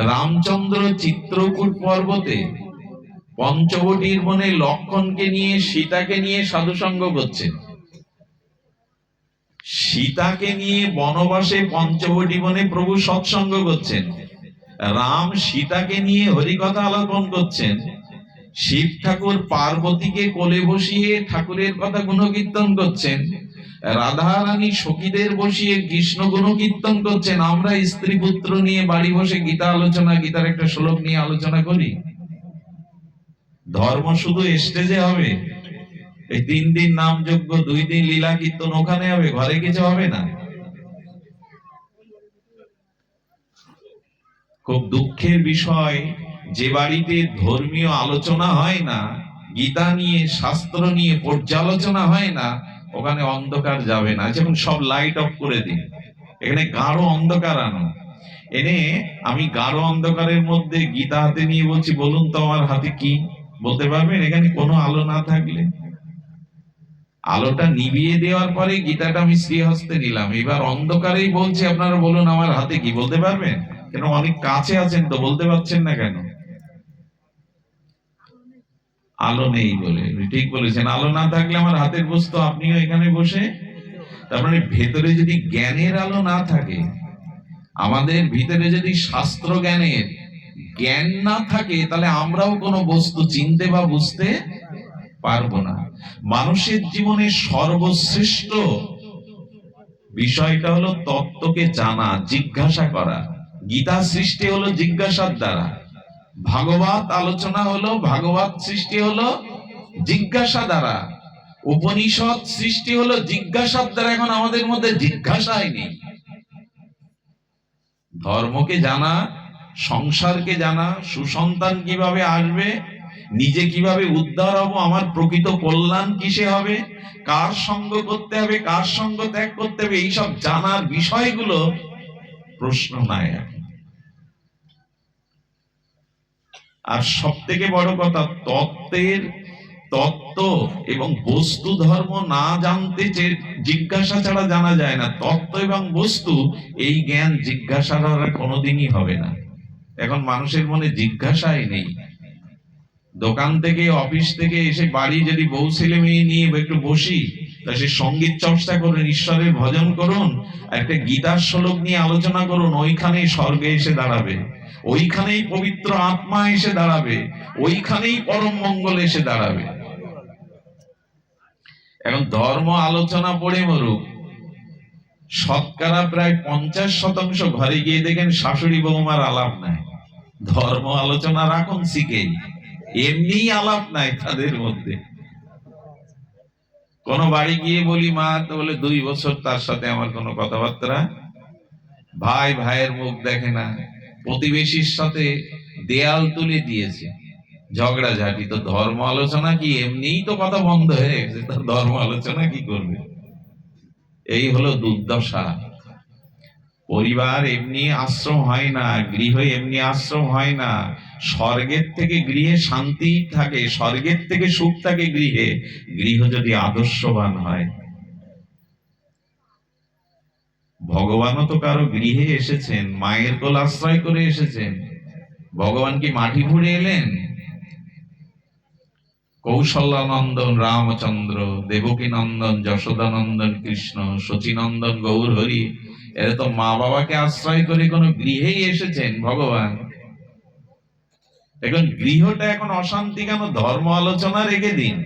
রামচন্দ্র চিত্রকূট পর্বতে পঞ্চবটির বনে লক্ষণকে নিয়ে, সীতাকে নিয়ে সাধুসঙ্গ করছেন। সীতাকে নিয়ে বনবাসে পঞ্চবটি বনে প্রভু সৎসঙ্গ করছেন। রাম সীতাকে নিয়ে হরিকথা আলাপন করছেন। শিব ঠাকুর পার্বতীকে কোলে বসিয়ে ঠাকুরের কথা গুণকীর্তন করছেন। রাধা রানী সখীদের বসিয়ে কৃষ্ণ গুণকীর্তন করছেন। আমরা স্ত্রী পুত্র নিয়ে বাড়ি বসে গীতা আলোচনা, গীতার একটা শ্লোক নিয়ে আলোচনা করি। ধর্ম শুধু স্টেজে হবে, এই 3 দিন নাম যজ্ঞ, 2 দিন লীলা কীর্তন ওখানে হবে, ঘরে কিছু হবে না। খুব দুঃখের বিষয়, যে বাড়িতে ধর্মীয় আলোচনা হয় না, গীতা নিয়ে শাস্ত্র নিয়ে পর্যালোচনা হয় না, ওখানে অন্ধকার যাবে না। যেমন সব লাইট অফ করে দিন, এখানে গাঢ় অন্ধকার আনো। এনে আমি গাঢ় অন্ধকারের মধ্যে গীতা হাতে নিয়ে বলছি, বলুন তো আমার হাতে কি? বলতে পারবেন? এখানে কোনো আলো না থাকলে। আলোটা নিভিয়ে দেওয়ার পরে গীতাটা আমি শ্রীহস্তে নিলাম, এবার অন্ধকারেই বলছি, আপনারা বলুন আমার হাতে কি? বলতে পারবেন? কেন অনেক কাছে আছেন তো, বলতে পারছেন না কেন? আলো নেই বলে। ঠিক বলেছেন, আলো না থাকলে আমার হাতের বস্তু আপনিও এখানে বসে। তার মানে ভেতরে যদি জ্ঞানের আলো না থাকে, আমাদের ভিতরে যদি শাস্ত্র জ্ঞানের জ্ঞান না থাকে, তাহলে আমরাও কোনো বস্তু চিনতে বা বুঝতে পারবো না। মানুষের জীবনে সর্বশ্রেষ্ঠ বিষয়টা হলো তত্ত্বকে জানা, জিজ্ঞাসা করা। গীতা সৃষ্টি হলো জিজ্ঞাসার দ্বারা, ভাগবত আলোচনা হলো, ভাগবত সৃষ্টি হলো জিজ্ঞাসা দ্বারা, উপনিষদ সৃষ্টি হলো জিজ্ঞাসার দ্বারা। এখন আমাদের মধ্যে জিজ্ঞাসাই নেই। ধর্মকে জানা, সংসারকে জানা, সুসন্তান কিভাবে আসবে, নিজে কিভাবে উদ্ধার হব, আমার প্রকৃত কল্যাণ কিসে হবে, কার সঙ্গ করতে হবে, কার সঙ্গ ত্যাগ করতে হবে, এইসব জানার বিষয়গুলো প্রশ্ন নাই। আর সব থেকে বড় কথা, তত্ত্ব এবং বস্তু ধর্ম না জানতে, জিজ্ঞাসা ছাড়া জানা যায় না। তত্ত্ব এবং বস্তু, এই জ্ঞান জিজ্ঞাসা দ্বারা কোনোদিনই হবে না। এখন মানুষের মনে জিজ্ঞাসাই নেই। দোকান থেকে, অফিস থেকে এসে বাড়ি যদি বউ ছেলে মেয়ে নিয়ে একটু বসি, তা সে সঙ্গীত চর্চা করুন, ঈশ্বরের ভজন করুন, একটা গীতার শ্লোক নিয়ে আলোচনা করুন, ওইখানেই স্বর্গে এসে দাঁড়াবে, ওইখানেই পবিত্র আত্মা এসে দাঁড়াবে, ওইখানেই পরম মঙ্গল এসে দাঁড়াবে। এখন ধর্ম আলোচনা পড়ে মরুক, শতকরা প্রায় 50% ঘরে গিয়ে দেখেন শাশুড়ি বৌমার আলাপ নাই। ধর্ম আলোচনা রাখুন শিখেই, এমনি আলাপ নাই তাদের মধ্যে। কোন বাড়ি গিয়ে বলি, মা তো বলে 2 বছর তার সাথে আমার কোনো কথাবার্তা, ভাই ভাইয়ের মুখ দেখে না, প্রতিবেশীর সাথে দেয়াল তুলে দিয়েছে, ঝগড়াঝাটি। তো ধর্ম আলোচনা কি? এমনিই তো কথা বন্ধ হয়ে গেছে, তার ধর্ম আলোচনা কি করবে? এই হলো দুর্দশা। পরিবার এমনি আশ্রম হয় না, গৃহ এমনি আশ্রম হয় না। স্বর্গের থেকে গৃহে শান্তি থাকে, স্বর্গের থেকে সুখ থাকে গৃহে, গৃহ যদি আদর্শবান হয়। ভগবানও তো কারো গৃহে এসেছেন, মায়ের কোল আশ্রয় করে এসেছেন। ভগবান কি মাটি ফুঁড়ে এলেন? কৌশল্যানন্দন রামচন্দ্র, দেবকী নন্দন যশোদানন্দন কৃষ্ণ, শচীনন্দন গৌর হরি, এরা তো মা বাবাকে আশ্রয় করে কোন গৃহেই এসেছেন ভগবান। এখন গৃহটা এখন অশান্তি কেন? ধর্ম আলোচনা রেখে দিন।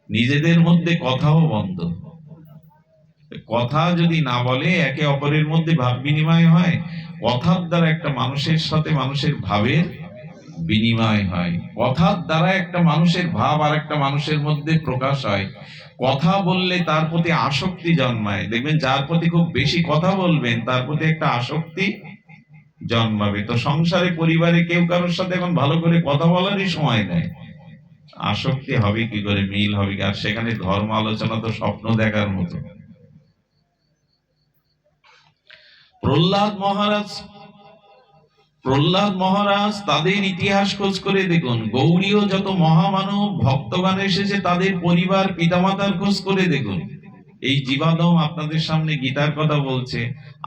নিজেদের মধ্যে কথাও বন্ধ। কথা যদি না বলে, একে অপরের মধ্যে ভাব বিনিময় হয়, কথার দ্বারা একটা মানুষের সাথে মানুষের ভাবের বিনিময় হয়, কথার দ্বারা একটা মানুষের ভাব আর একটা মানুষের মধ্যে প্রকাশ হয়। কথা বললে তার প্রতি আসক্তি জন্মায়, দেখবেন যার প্রতি খুব বেশি কথা বলবেন তার প্রতি একটা আসক্তি জন্মাবে। তো সংসারে পরিবারে কেউ কারোর সাথে এখন ভালো করে কথা বলারই সময় নেই, আসক্তি হবে কি করে, মিল হবে কি? আর সেখানে ধর্ম আলোচনা তো স্বপ্ন দেখার মতো। প্রহ্লাদ মহারাজ তাদের ইতিহাস খোঁজ করে দেখুন, গৌড়ীয় যত মহামানব ভক্তগণ এসেছে তাদের পরিবার পিতামাতার খোঁজ করে দেখুন। এই জীবাদম আপনাদের সামনে গীতার কথা বলছে,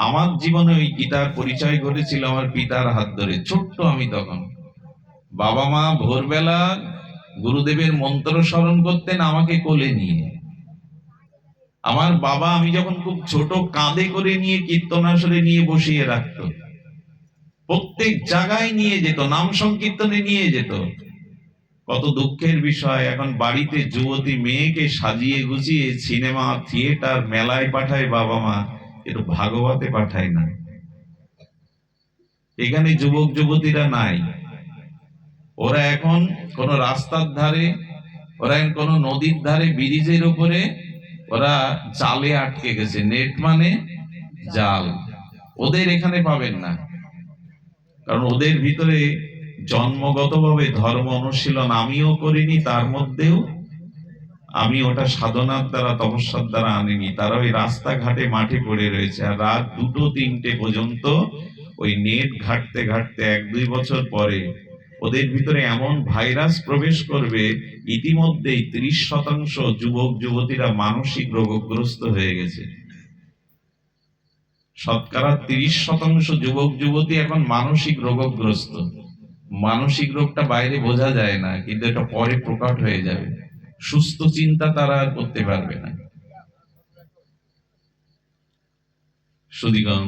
আমার জীবনে ওই গীতার পরিচয় ঘটেছিল আমার পিতার হাত ধরে। ছোট্ট আমি তখন, বাবা মা ভোরবেলা গুরুদেবের মন্ত্র স্মরণ করতেন আমাকে কোলে নিয়ে। আমার বাবা, আমি যখন খুব ছোট, কাঁধে করে নিয়ে কীর্তনাসরে নিয়ে বসিয়ে রাখতো, প্রত্যেক জায়গায় নিয়ে যেত, নাম সংকীর্তনে নিয়ে যেত। কত দুঃখের বিষয়, এখন বাড়িতে যুবতী মেয়েকে সাজিয়ে গুছিয়ে সিনেমা, থিয়েটার, মেলায় পাঠায় বাবা মা, একটু ভাগবতে পাঠায় না। এখানে যুবক যুবতীরা নাই, ওরা এখন কোন রাস্তার ধারে, ওরা কোন নদীর ধারে, ব্রিজের উপরে ওরা জালে আটকে গেছে। নেট মানে জাল, ওদের এখানে পাবেন না, কারণ ওদের ভিতরে জন্মগতভাবে ধর্ম অনুশীলন আমিও করিনি, তার মধ্যেও আমি ওটা সাধনার দ্বারা, তপস্যার দ্বারা আনিনি। তারা ওই রাস্তাঘাটে মাঠে পড়ে রয়েছে, আর রাত 2-3টে পর্যন্ত ওই নেট ঘাটতে ঘাটতে 1-2 বছর পরে ওদের ভিতরে এমন ভাইরাস প্রবেশ করবে, ইতিমধ্যেই 30% যুবক যুবতীরা মানসিক রোগগ্রস্ত হয়ে গেছে। শতকরা 30% যুবক যুবতী এখন মানসিক রোগগ্রস্ত। মানসিক রোগটা বাইরে বোঝা যায় না, কিন্তু এটা পরে প্রকট হয়ে যাবে। সুস্থ চিন্তা তারা আর করতে পারবে না। সুধীগণ,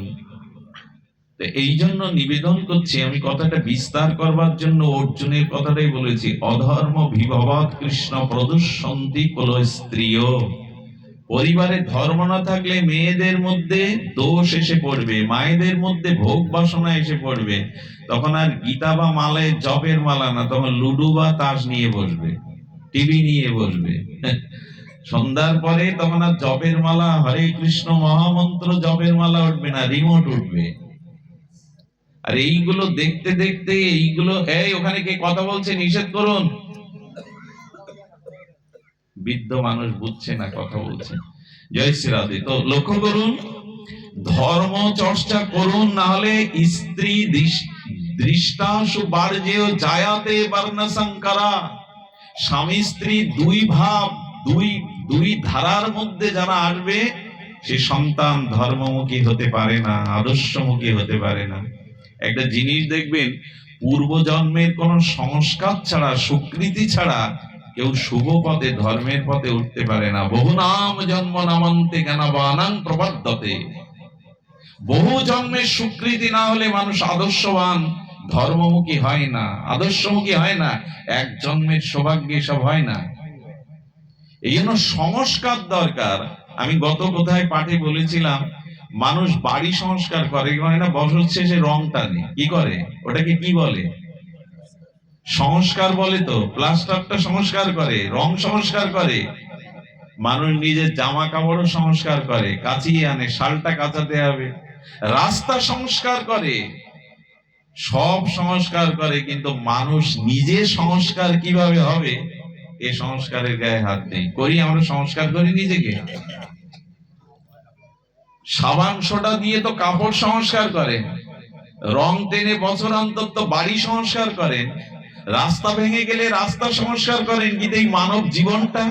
এই জন্য নিবেদন করছি, আমি কথাটা বিস্তার করবার জন্য অর্জুনের কথাটাই বলেছি, অধর্ম বিভবাৎ কৃষ্ণ প্রদুষ্যন্তি কুল স্ত্রীয়। পরিবারে ধর্ম না থাকলে মেয়েদের মধ্যে দোষ এসে পড়বে, মায়েদের মধ্যে ভোগ বাসনা এসে পড়বে। তখন আর গীতা বা মালায় জপের মালা না, তখন লুডু বা তাস নিয়ে বসবে, টিভি নিয়ে বসবে। সন্ধ্যার পরে তখন আর জপের মালা, হরে কৃষ্ণ মহামন্ত্র জপের মালা উঠবে না, রিমোট উঠবে। আর এইগুলো দেখতে দেখতে এইগুলো, এই ওখানে কে কথা বলছে, নিষেধ করুন। বৃদ্ধ মানুষ বুঝছে না, কথা বলছে। জয় শ্রী রাধে। তো লক্ষ্য করুন, ধর্ম চর্চা করুন, না হলে স্ত্রী দৃষ্টাসু বার্জেয় জায়াতে বর্ণ সংকরা। স্বামী স্ত্রী দুই ভাব, দুই ধারার মধ্যে যারা আসবে, সে সন্তান ধর্মমুখী হতে পারে না, আদর্শমুখী হতে পারে না। একটা জিনিস দেখবেন, পূর্ব জন্মের কোন সংস্কার ছাড়া, স্বীকৃতি ছাড়া কেউ শুভ পথে, ধর্মের পথে উঠতে পারে না। বহু নাম জন্ম নামন্তে জ্ঞানবানাং প্রবদ্ধতে। বহু জন্মের স্বীকৃতি না হলে মানুষ আদর্শবান, ধর্মমুখী হয় না, আদর্শমুখী হয় না। এক জন্মের সৌভাগ্যে সব হয় না। এই জন্য সংস্কার দরকার। আমি গত কোথায় পাঠে বলেছিলাম, মানুষ বাড়ি সংস্কার করে না, বছর শেষে রং টানে। কি করে? ওটাকে কি বলে? সংস্কার বলে তো। প্লাস্টারটা সংস্কার করে, রং সংস্কার করে। মানুষ নিজের জামা কাপড়ও সংস্কার করে, কাচিয়ে আনে, শালটা কাচাতে হবে। রাস্তা সংস্কার করে, সব সংস্কার করে, কিন্তু মানুষ নিজে সংস্কার কিভাবে হবে, এ সংস্কারের গায়ে হাত নেই। করি আমরা সংস্কার করি নিজেকে? সাবান সোডা দিয়ে তো কাপড় সংস্কার করেন, রং টেনে বছর অন্তর তো বাড়ি সংস্কার করেন, রাস্তা ভেঙে গেলে রাস্তা সংস্কার করেন। কিন্তু এই মানব জীবনটা,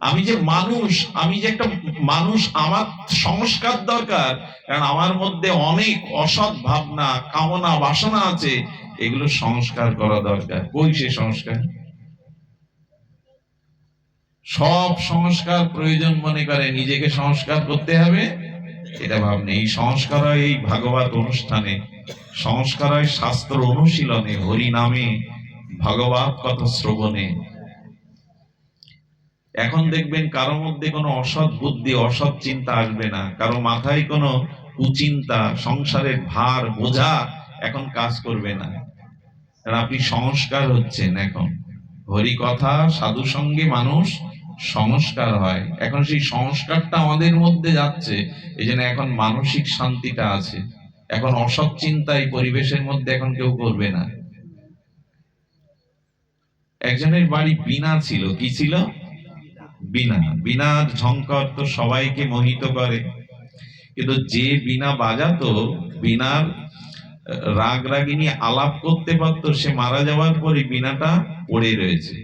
আমি যে মানুষ, আমি যে একটা মানুষ, আমার সংস্কার দরকার। কারণ আমার মধ্যে অনেক অসৎ ভাবনা, কামনা, বাসনা আছে, এগুলো সংস্কার করা দরকার। কই সে সংস্কার? সব সংস্কার প্রয়োজন মনে করে নিজেকে সংস্কার করতে হবে, এটা ভাবনা। এই সংস্কার হয় এই ভাগবত অনুষ্ঠানে, সংস্কার হয় শাস্ত্র অনুশীলনে, হরি নামে, ভগবত কথা শ্রবণে। এখন দেখবেন কারো মধ্যে কোনো অসৎ বুদ্ধি, অসৎ চিন্তা আসবে না, কারো মাথায় কোনো কুচিন্তা, সংসারের ভার বোঝা এখন কাজ করবে না। কারণ আপনি সংস্কার হচ্ছেন। এখন হরি কথা সাধু সঙ্গে মানুষ সংস্কার হয়, এখন সেই সংস্কারটা আমাদের মধ্যে যাচ্ছে। এই জন্য এখন মানসিক শান্তিটা আছে। এখন অসৎ চিন্তা এই পরিবেশের মধ্যে এখন কেউ করবে না। একজনের বাড়ি বীণা ছিল। কি ছিল? বীণা। বীণার ঝংকার তো সবাইকে মোহিত করে, কিন্তু যে বীণা বাজাতো, বীণার রাগ রাগিনী আলাপ করতে পারতো, সে মারা যাওয়ার পরে বীণাটা পড়ে রয়েছে।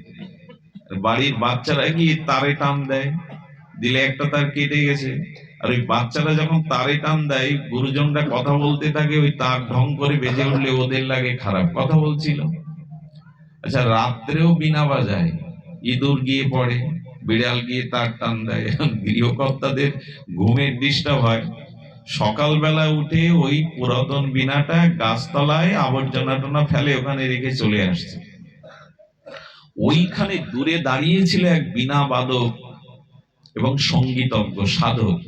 বাড়ির বাচ্চারা গিয়ে তারে টান দেয়, দিলে একটা তার কেটে গেছে। আর ওই বাচ্চারা যখন তারে টান দেয়, গুরুজনরা কথা বলতে থাকে, ওই তার ঢং করে বেজে উঠলে ওদের লাগে খারাপ, কথা বলছিল। আচ্ছা, রাত্রেও বীণা বাজায়, ইঁদুর গিয়ে পড়ে, বিড়াল গিয়ে তার টান দেয়, গৃহকর্তাদের ঘুমের ডিস্টার্ব হয়। সকালবেলা উঠে ওই পুরাতন বীণাটা গাছতলায় আবর্জনা টনা ফেলে ওখানে রেখে চলে আসছে। ওইখানে দূরে দাঁড়িয়েছিল এক বীণা বাদক এবং সঙ্গীতজ্ঞ সাধক।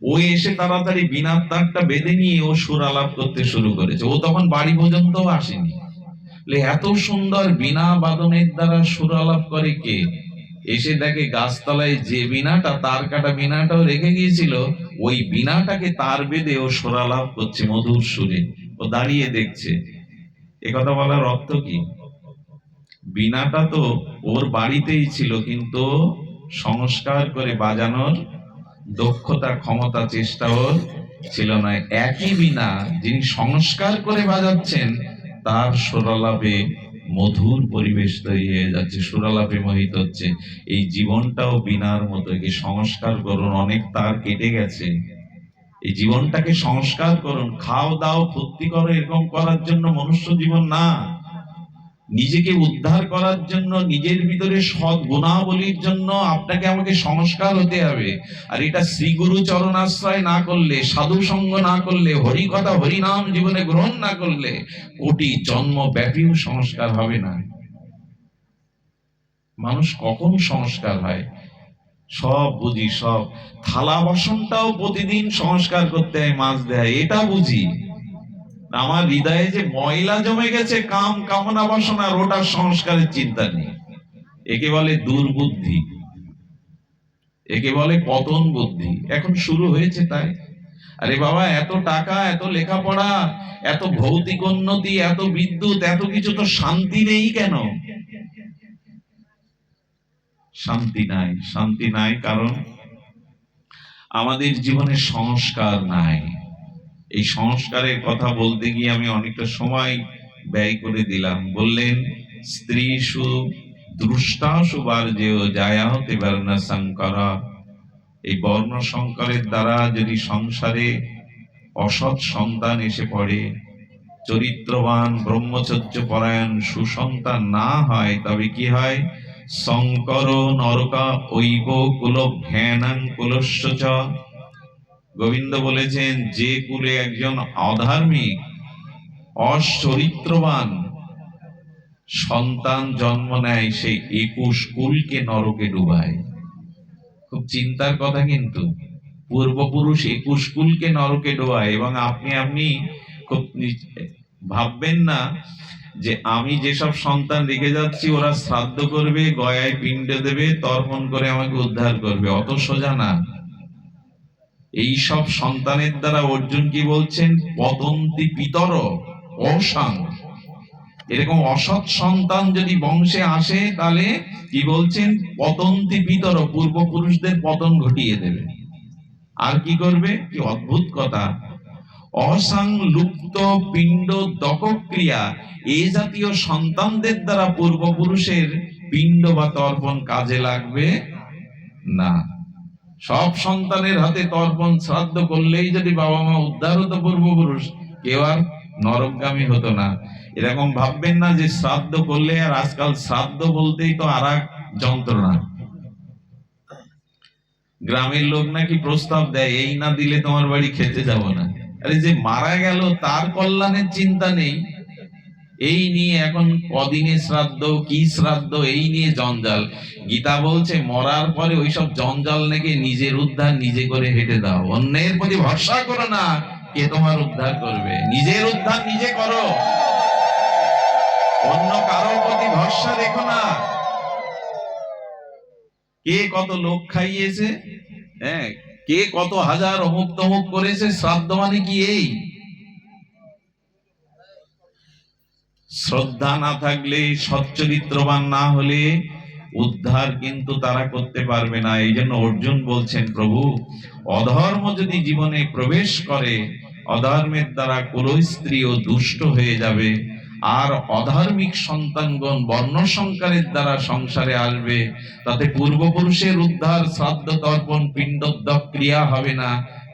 ও এসে তাড়াতাড়ি বীণার তারটা বেঁধে নিয়ে ও সুর আলাপ করতে শুরু করেছে। ও তখন বাড়ি পর্যন্ত আসেনি। এত সুন্দর বীণা বাদনের দ্বারা সুর আলাপ করে কে? এসে দেখে গাছতলায় যে বীণাটা, তার কাটা বীণাটাও রেখে গিয়েছিল, ওই বীণাটাকে তার বেঁধে ও সুর আলাপ করছে মধুর সুরে। ও দাঁড়িয়ে দেখছে। একথা বলার অর্থ কি? বীণাটা তো ওর বাড়িতেই ছিল, কিন্তু সংস্কার করে বাজানোর দক্ষতা, ক্ষমতা, চেষ্টা ওর ছিল না। একই বীণা যিনি সংস্কার করে বাজাচ্ছেন, তার সুরালাপে মধুর পরিবেশ তৈরি হয়ে যাচ্ছে, সুরালাপে মোহিত হচ্ছে। এই জীবনটাও বীণার মতো, কি সংস্কার করুন। অনেক তার কেটে গেছে, এই জীবনটাকে সংস্কার করুন। খাও দাও ফুর্তি করো, এরকম করার জন্য মনুষ্য জীবন না। নিজেকে উদ্ধার করার জন্য, নিজের ভিতরে সৎ গুণাবলীর জন্য আপনাকে আমাকে সংস্কার হতে হবে। আর এটা শ্রী গুরু চরণাশ্রয় না করলে, সাধু সঙ্গ না করলে, হরি কথা হরি নাম জীবনে গ্রহণ না করলে, কোটি জন্ম ব্যাপীও সংস্কার হবে না। মানুষ কখন সংস্কার হয়? সব বুঝি, সব থালা বাসনটাও প্রতিদিন সংস্কার করতে হয়, মাছ দেয়, এটা বুঝি। আমার হৃদয়ে যে ময়লা জমে গেছে, কাম কামনা বাসনা, ওটার সংস্কারের চিন্তা নেই। একে বলে দুর্বুদ্ধি, একে বলে পতন বুদ্ধি। এখন শুরু হয়েছে তাই। আরে বাবা, এত টাকা, এত লেখাপড়া, এত ভৌতিক উন্নতি, এত বিদ্যুৎ, এত কিছু, তো শান্তি নেই কেন? শান্তি নাই। শান্তি নাই কারণ আমাদের জীবনে সংস্কার নাই। এই সংস্কারের কথা বলতে গিয়ে আমি অনেকটা সময় ব্যয় করে দিলাম। বললেন, স্ত্রীষু দ্রষ্টাসু বার্জেয় জায়াতে বর্ণ সংকর। এই বর্ণ সংকরের দ্বারা যদি সংসারে অসৎ সন্তান এসে পড়ে, চরিত্রবান ব্রহ্মচর্য পরায়ণ সুসন্তান না হয়, তবে কি হয়? সংকর নরকা ঐব কুল জ্ঞানাং কুলস্য চ। গোবিন্দ বলেছেন, যে কুলে একজন অধার্মিক, অচরিত্রবান সন্তান জন্ম নেয়, সেই 21 কুলকে নরকে ডুবায়। খুব চিন্তার কথা। কিন্তু পূর্বপুরুষ 21 কুলকে নরকে ডোবায়। এবং আপনি খুব ভাববেন না যে আমি যেসব সন্তান রেখে যাচ্ছি, ওরা শ্রাদ্ধ করবে, গয়ায় পিণ্ড দেবে, তর্পণ করে আমাকে উদ্ধার করবে, অত সোজা না। এই সব সন্তানের দ্বারা অর্জুন কি বলছেন? পতন্তি পিতর অসাং। এরকম অসৎ সন্তান যদি বংশে আসে, তাহলে কি বলছেন? পতন্তি পিতর, পূর্বপুরুষদের পতন ঘটিয়ে দেবে। আর কি করবে? কি অদ্ভুত কথা! অসাং লুপ্ত পিণ্ড দকক্রিয়া। এই জাতীয় সন্তানদের দ্বারা পূর্বপুরুষের পিণ্ড বা তর্পণ কাজে লাগবে না। সব সন্তানের হাতে তর্পণ শ্রাদ্ধ করলেই যদি বাবা মা উদ্ধার হতো পূর্বপুরুষ, কেউ আর নরকগামী হতো না। এরকম ভাববেন না যে শ্রাদ্ধ করলে, আর আজকাল শ্রাদ্ধ বলতেই তো আর এক যন্ত্রণা। গ্রামের লোক নাকি প্রস্তাব দেয়, এই না দিলে তোমার বাড়ি খেতে যাব না। আরে যে মারা গেল, তার কল্যাণের চিন্তা নেই। এই নিয়ে এখন কদিনে শ্রাদ্ধ, কি শ্রাদ্ধ, এই নিয়ে জঞ্জাল। গীতা বলছে মরার পরে ওইসব জঞ্জাল নাকি নিজের উদ্ধার নিজে করে হেঁটে দাও, অন্যের প্রতি ভরসা করো না, কে তোমার উদ্ধার করবে, নিজের উদ্ধার নিজে করো, অন্য কারোর প্রতি ভরসা রেখো না। কে কত লোক খাইয়েছে, হ্যাঁ, কে কত হাজার অমুক তমুক করেছে, শ্রাদ্ধ মানে কি এই? শ্রদ্ধা না থাকলে, সচ্চরিত্রবান না হলে উদ্ধার কিন্তু তারা করতে পারবে না। এই জন্য অর্জুন বলছেন, প্রভু অধর্ম যদি জীবনে প্রবেশ করে, অধর্মের দ্বারা কুলস্ত্রী ও দুষ্ট হয়ে যাবে, আর অধার্মিক সন্তানগণ বর্ণ সংকারের দ্বারা সংসারে আসবে, তাতে পূর্বপুরুষের উদ্ধার, শ্রাদ্ধ তর্পণ পিণ্ডোদ্যোগ ক্রিয়া হবে না,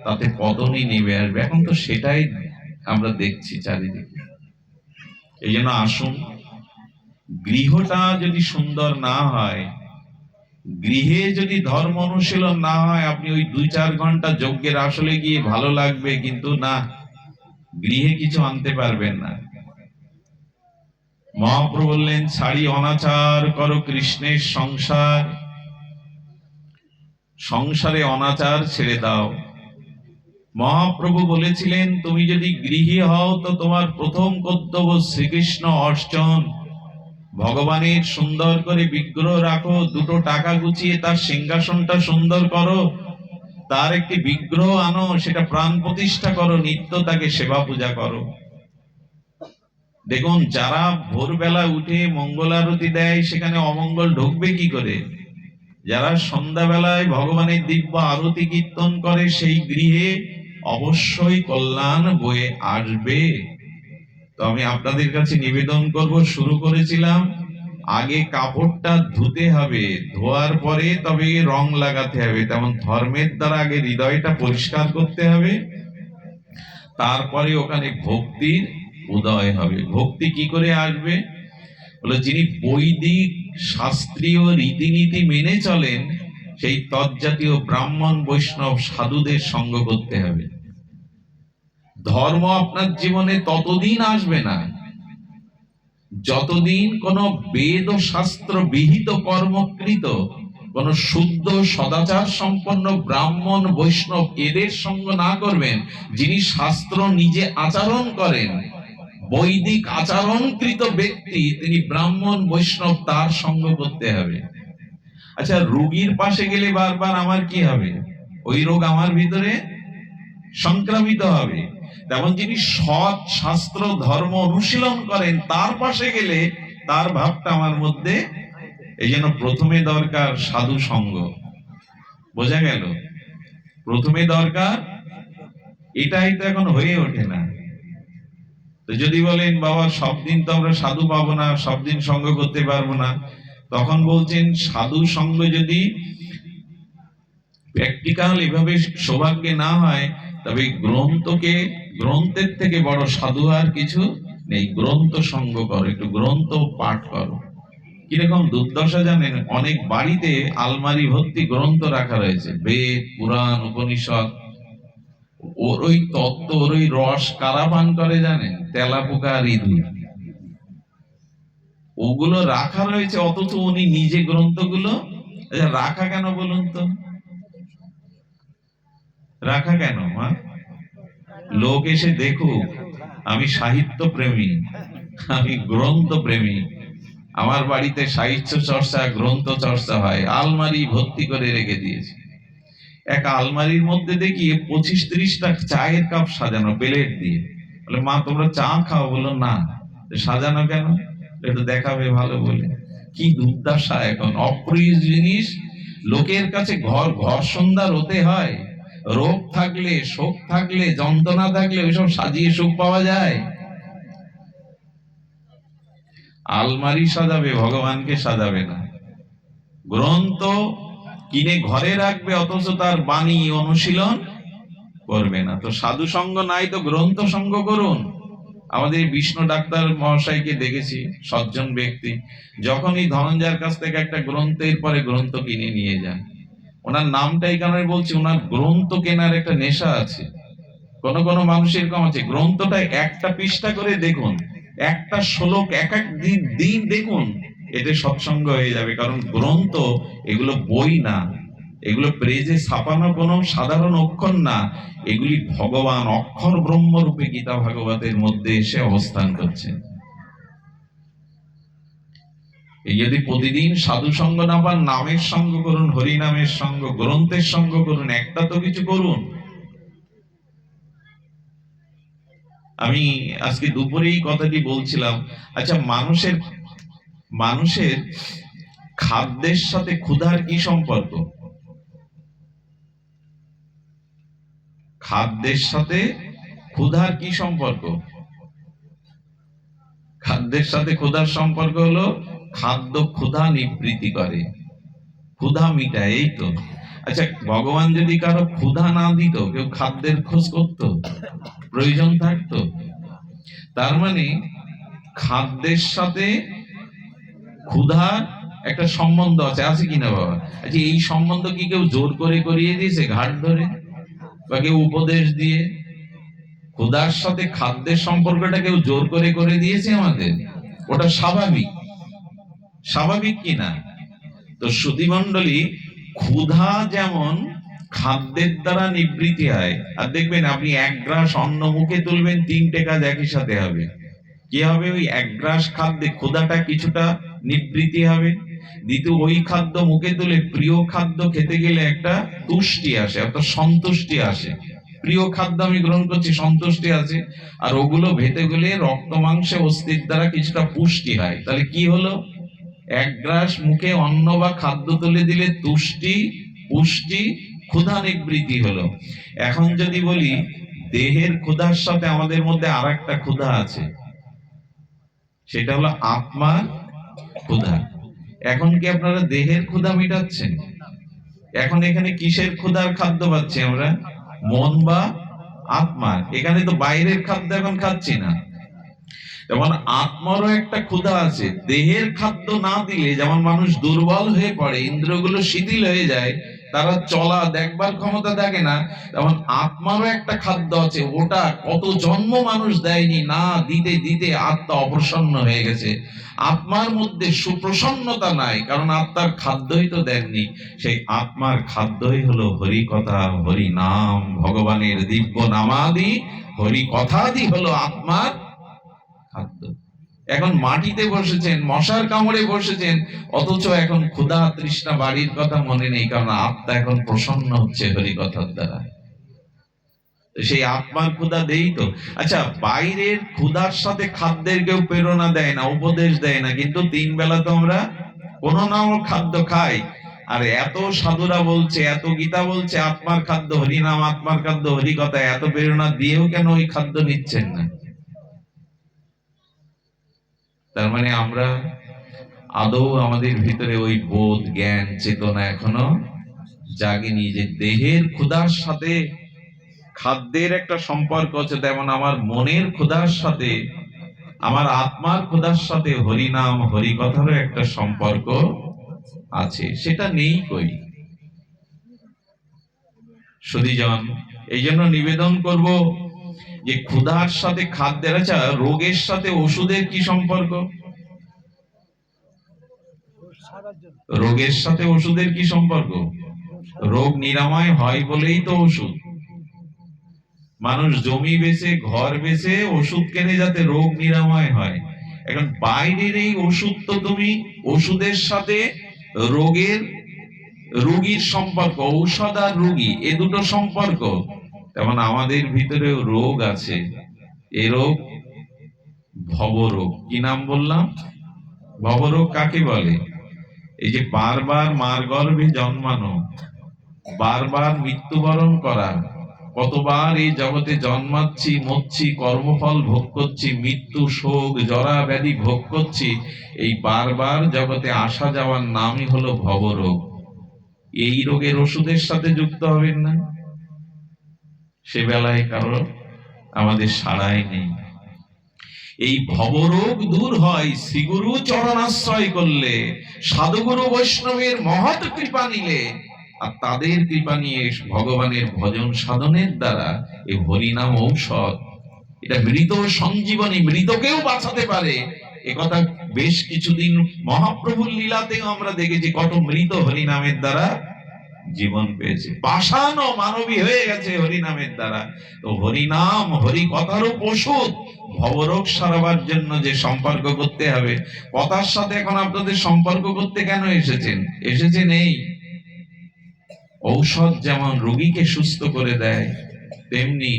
তাতে পতনই নেমে আসবে। এখন তো সেটাই আমরা দেখছি চারিদিকে। এই জন্য আসুন, গৃহটা যদি সুন্দর না হয়, গৃহে যদি ধর্ম অনুশীলন না হয়, আপনি ওই 2-4 ঘন্টা যজ্ঞের আসলে গিয়ে ভালো লাগবে, কিন্তু না, গৃহে কিছু আনতে পারবেন না। মহাপ্রভু বললেন, ছাড়ি অনাচার করো কৃষ্ণের সংসার, সংসারে অনাচার ছেড়ে দাও। মহাপ্রভু বলেছিলেন, তুমি যদি গৃহী হও তো তোমার প্রথম কর্তব্য শ্রীকৃষ্ণ অর্চন, ভগবানের সুন্দর করে বিগ্রহ রাখো, 2 টাকা গুছিয়ে তার সিংহাসনটা সুন্দর করো, তার একটি বিগ্রহ আনো, সেটা প্রাণ প্রতিষ্ঠা করো, নিত্য তাকে সেবা পূজা করো। দেখুন, যারা ভোরবেলা উঠে মঙ্গল আরতি দেয়, সেখানে অমঙ্গল ঢুকবে কি করে? যারা সন্ধ্যাবেলায় ভগবানের দিব্য আরতি কীর্তন করে, সেই গৃহে অবশ্যই কল্যাণ বয়ে আসবে। তো আমি আপনাদের কাছে নিবেদন করব, শুরু করেছিলাম, আগে কাপড়টা ধুতে হবে, ধোয়ার পরে তবে রং লাগাতে হবে। তেমন ধর্মের দ্বারা আগে হৃদয়টা পরিষ্কার করতে হবে, তারপরে ওখানে ভক্তির উদয় হবে। ভক্তি কি করে আসবে? বলে, যিনি বৈদিক শাস্ত্রীয় রীতিনীতি মেনে চলেন, সেই তজ্জাতীয় ব্রাহ্মণ বৈষ্ণব সাধুদের সঙ্গ করতে হবে। ধর্ম আপনার জীবনে ততদিন আসবে না যতদিন কোন বেদ ও শাস্ত্র বিহিত কর্মকৃত কোন শুদ্ধ সদাচার সম্পন্ন ব্রাহ্মণ বৈষ্ণব এদের সঙ্গ না করবেন। যিনি শাস্ত্র নিজে আচরণ করেন, বৈদিক আচরণকৃত ব্যক্তি, তিনি ব্রাহ্মণ বৈষ্ণব, তার সঙ্গ করতে হবে। আচ্ছা, রোগীর পাশে গেলে বারবার আমার কি হবে? ওই রোগ আমার ভিতরে সংক্রামিত হবে। তেমন যিনি সৎ শাস্ত্র ধর্ম অনুশীলন করেন, তার পাশে গেলে তার ভাবটা আমার মধ্যে। এই জন্য প্রথমে দরকার সাধু সঙ্গ। বোঝা গেল? প্রথমে দরকার, এটাই তো এখন হয়ে ওঠে না। তো যদি বলেন, বাবা সব দিন তো আমরা সাধু পাবো না, সব দিন সঙ্গ করতে পারবো না, তখন বলছেন সাধু সঙ্গ যদি প্র্যাকটিক্যাল এভাবে সৌভাগ্যে না হয়, তবে গ্রন্থের থেকে বড় সাধু আর কিছু নেই। গ্রন্থ সঙ্গ করো, একটু গ্রন্থ পাঠ করো। কিরকম দুর্দশা জানেন? অনেক বাড়িতে আলমারি ভর্তি গ্রন্থ রাখা রয়েছে, বেদ পুরাণ উপনিষদ। ওর ওই তত্ত্ব, ওর ওই রস কারা পান করে জানেন? তেলাপোকা আর ইঁদুর। ওগুলো রাখা রয়েছে, অথচ উনি নিজে গ্রন্থগুলো রাখা কেন বলুন তো? রাখা কেন? লোক এসে দেখুক আমি সাহিত্য প্রেমী, আমি গ্রন্থ প্রেমী, আমার বাড়িতে সাহিত্য চর্চা, গ্রন্থ চর্চা হয়, আলমারি ভর্তি করে রেখে দিয়েছি। এক আলমারির মধ্যে দেখি 25-30টা চায়ের কাপ সাজানো প্লেট দিয়ে। বলে, মা তোমরা চা খাও? বললো, না। সাজানো কেন? একটু দেখাবে ভালো বলে। কি দুর্দশা! এখন অপ্রিয় জিনিস লোকের কাছে ঘর সুন্দর হতে হয়। রোগ থাকলে, শোক থাকলে, যন্ত্রণা থাকলে ওইসব সাজিয়ে সুখ পাওয়া যায়? আলমারি সাজাবে, ভগবানকে সাজাবে না। গ্রন্থ কিনে ঘরে রাখবে, অথচ তার বাণী অনুশীলন করবে না। তো সাধু সঙ্গ নাই তো গ্রন্থ সঙ্গ করুন। আমাদের বিষ্ণু ডাক্তার মহাশয়কে দেখেছি, সজ্জন ব্যক্তি, যখনই ধনঞ্জয়ের কাছ থেকে একটা গ্রন্থের পরে গ্রন্থ কিনে নিয়ে যান। ওনার নামটাই কারণে বলছি, ওনার গ্রন্থ কেনার একটা নেশা আছে। কোন কোন মানুষের কম আছে, গ্রন্থটা একটা পৃষ্ঠা করে দেখুন, একটা শ্লোক এক এক দিন দেখুন, এতে সৎসঙ্গ হয়ে যাবে। কারণ গ্রন্থ এগুলো বই না, এগুলো পেজে ছাপানো কোনো সাধারণ অক্ষর না, এগুলি ভগবান অক্ষর ব্রহ্মরূপে গীতা ভাগবতের মধ্যে এসে অবস্থান করছেন। এই যদি প্রতিদিন সাধু সঙ্গ না পান, নামের সঙ্গ করুন, হরি নামের সঙ্গ, গ্রন্থের সঙ্গ করুন, একটা তো কিছু করুন। আমি আজকে দুপুরেই কথাটি বলছিলাম, আচ্ছা মানুষের খাদ্যের সাথে ক্ষুধার কি সম্পর্ক? খাদ্যের সাথে ক্ষুধার কি সম্পর্ক? খাদ্যের সাথে ক্ষুধার সম্পর্ক হলো খাদ্য ক্ষুধা নিবৃত্তি করে, ক্ষুধা মিটায়, এই তো। আচ্ছা, ভগবান যদি কারো ক্ষুধা না দিত, কেউ খাদ্যের খোঁজ করতো? প্রয়োজন থাকতো? তার মানে খাদ্যের সাথে ক্ষুধার একটা সম্বন্ধ আছে, আছে কিনা বাবা? আচ্ছা, এই সম্বন্ধ কি কেউ জোর করে করিয়ে দিয়েছে ঘাট ধরে, বা কেউ উপদেশ দিয়ে? ক্ষুধার সাথে খাদ্যের সম্পর্কটা কেউ জোর করে দিয়েছে আমাদের? ওটা স্বাভাবিক, স্বাভাবিক কিনা? তো সুধীমণ্ডলী, ক্ষুধা যেমন খাদ্যের দ্বারা নিবৃত্তি হয়, আর দেখবেন আপনি এক গ্রাস অন্ন মুখে তুলবেন, 3টে কাজ একই সাথে হবে। কি হবে? ওই এক গ্রাস খাদ্যে ক্ষুধাটা কিছুটা নিবৃত্তি হবে। দ্বিতীয়, ওই খাদ্য মুখে তুলে প্রিয় খাদ্য খেতে গেলে একটা তুষ্টি আসে, একটা সন্তুষ্টি আসে। প্রিয় খাদ্য আমি গ্রহণ করছি, সন্তুষ্টি আছে। আর ওগুলো ভেতে গেলে রক্ত মাংসে অস্থির দ্বারা কিছুটা পুষ্টি হয়। তাহলে কি হলো? এক গ্রাস মুখে অন্ন বা খাদ্য তুলে দিলে তুষ্টি, পুষ্টি, ক্ষুধা নিবৃত্তি হলো। এখন যদি বলি দেহের ক্ষুধার সাথে আমাদের মধ্যে আর একটা ক্ষুধা আছে, সেটা হলো আত্মার ক্ষুধা। এখন কি আপনারা দেহের ক্ষুধা মিটাচ্ছেন? এখন এখানে কিসের ক্ষুধার খাদ্য পাচ্ছি আমরা? মন বা আত্মার। এখানে তো বাইরের খাদ্য এখন খাচ্ছি না। যেমন আত্মারও একটা ক্ষুধা আছে। দেহের খাদ্য না দিলে যেমন মানুষ দুর্বল হয়ে পড়ে, ইন্দ্রিয়গুলো শিথিল হয়ে যায়, তারা চলা দেখবার ক্ষমতা থাকে না, তেমন আত্মারও একটা খাদ্য আছে। ওটা কত জন্ম মানুষ দেয়নি, না দিতে দিতে আত্মা অপ্রসন্ন হয়ে গেছে। আত্মার মধ্যে সুপ্রসন্নতা নাই, কারণ আত্মার খাদ্যই তো দেননি। সেই আত্মার খাদ্যই হলো হরি কথা, হরি নাম, ভগবানের দিব্য নামাদি হরি কথাদি হলো আত্মার খাদ্য। এখন মাটিতে বসেছেন, মশার কামড়ে বসেছেন, অথচ এখন ক্ষুধা তৃষ্ণা বাড়ির কথা মনে নেই, কারণ আত্মা এখন প্রসন্ন হচ্ছে হরি কথার দ্বারা। সেই আত্মার ক্ষুধা দেই তো। আচ্ছা, বাইরের ক্ষুধার সাথে খাদ্যের কেউ প্রেরণা দেয় না, উপদেশ দেয় না, কিন্তু 3 বেলা তো আমরা কোনো না খাদ্য খাই। আর এত সাধুরা বলছে, এত গীতা বলছে আত্মার খাদ্য হরি নাম, আত্মার খাদ্য হরি কথা, এত প্রেরণা দিয়েও কেন ওই খাদ্য নিচ্ছেন না? তার মানে আমরা আদৌ আমাদের ভিতরে ওই বোধ, জ্ঞান, চেতনা এখনো জাগেনি যে দেহের ক্ষুধার সাথে খাদ্যের একটা সম্পর্ক আছে, তেমন আমার মনের ক্ষুধার সাথে, আমার আত্মার ক্ষুধার সাথে হরি নাম হরি কথারও একটা সম্পর্ক আছে। সেটা নেই কই সুধীজন। এই জন্য নিবেদন করব যে ক্ষুধার সাথে খাদ্যের, আচ্ছা রোগের সাথে ওষুধের কি সম্পর্ক? রোগের সাথে ওষুধের কি সম্পর্ক? রোগ নিরাময় হয় বলেই তো ওষুধ। মানুষ জমি বেচে, ঘর বেচে ওষুধ কেনে যাতে রোগ নিরাময় হয়। এখন বাইরের এই ওষুধ তো তুমি ওষুধের সাথে রোগীর সম্পর্ক, ঔষধ আর রোগী, এ দুটো সম্পর্ক। তেমন আমাদের ভিতরেও রোগ আছে। এ রোগ ভবরোগ। কি নাম বললাম? ভবরোগ কাকে বলে? এই যে বারবার মার গর্ভে জন্মানো, বারবার মৃত্যুবরণ করা, কতবার এই জগতে জন্মাচ্ছি, মরছি, কর্মফল ভোগ করছি, মৃত্যু, শোক, জরা ব্যাধি ভোগ করছি, এই বারবার জগতে আসা যাওয়ার নামই হলো ভবরোগ। এই রোগের ওষুধের সাথে যুক্ত হবেন না, সে বেলায় কারো আমাদের সাড়াই নেই। এই ভবরোগ দূর হয় শ্রীগুরু চরণাশ্রয় করলে, সাধুগুরু বৈষ্ণবের মহৎ কৃপা নিলে, আর তাদের কৃপা নিয়ে ভগবানের ভজন সাধনের দ্বারা এই হরিনাম ঔষধ এটা মৃত সঞ্জীবনী, মৃতকেও বাঁচাতে পারে। একথা বেশ কিছুদিন মহাপ্রভুর লীলাতেও আমরা দেখেছি, কত মৃত হরিনামের দ্বারা জীবন পেয়েছে, পাষাণ ও মানবী হয়ে গেছে হরিনামের দ্বারা। তো হরিনাম, হরি কথার ওষুধ। ভবরোগ সারাবার জন্য যে সম্পর্ক করতে হবে, কথার সাথে এখন আপনাদের সম্পর্ক করতে কেন এসেছেন এই ঔষধ যেমন রোগীকে সুস্থ করে দেয়, তেমনি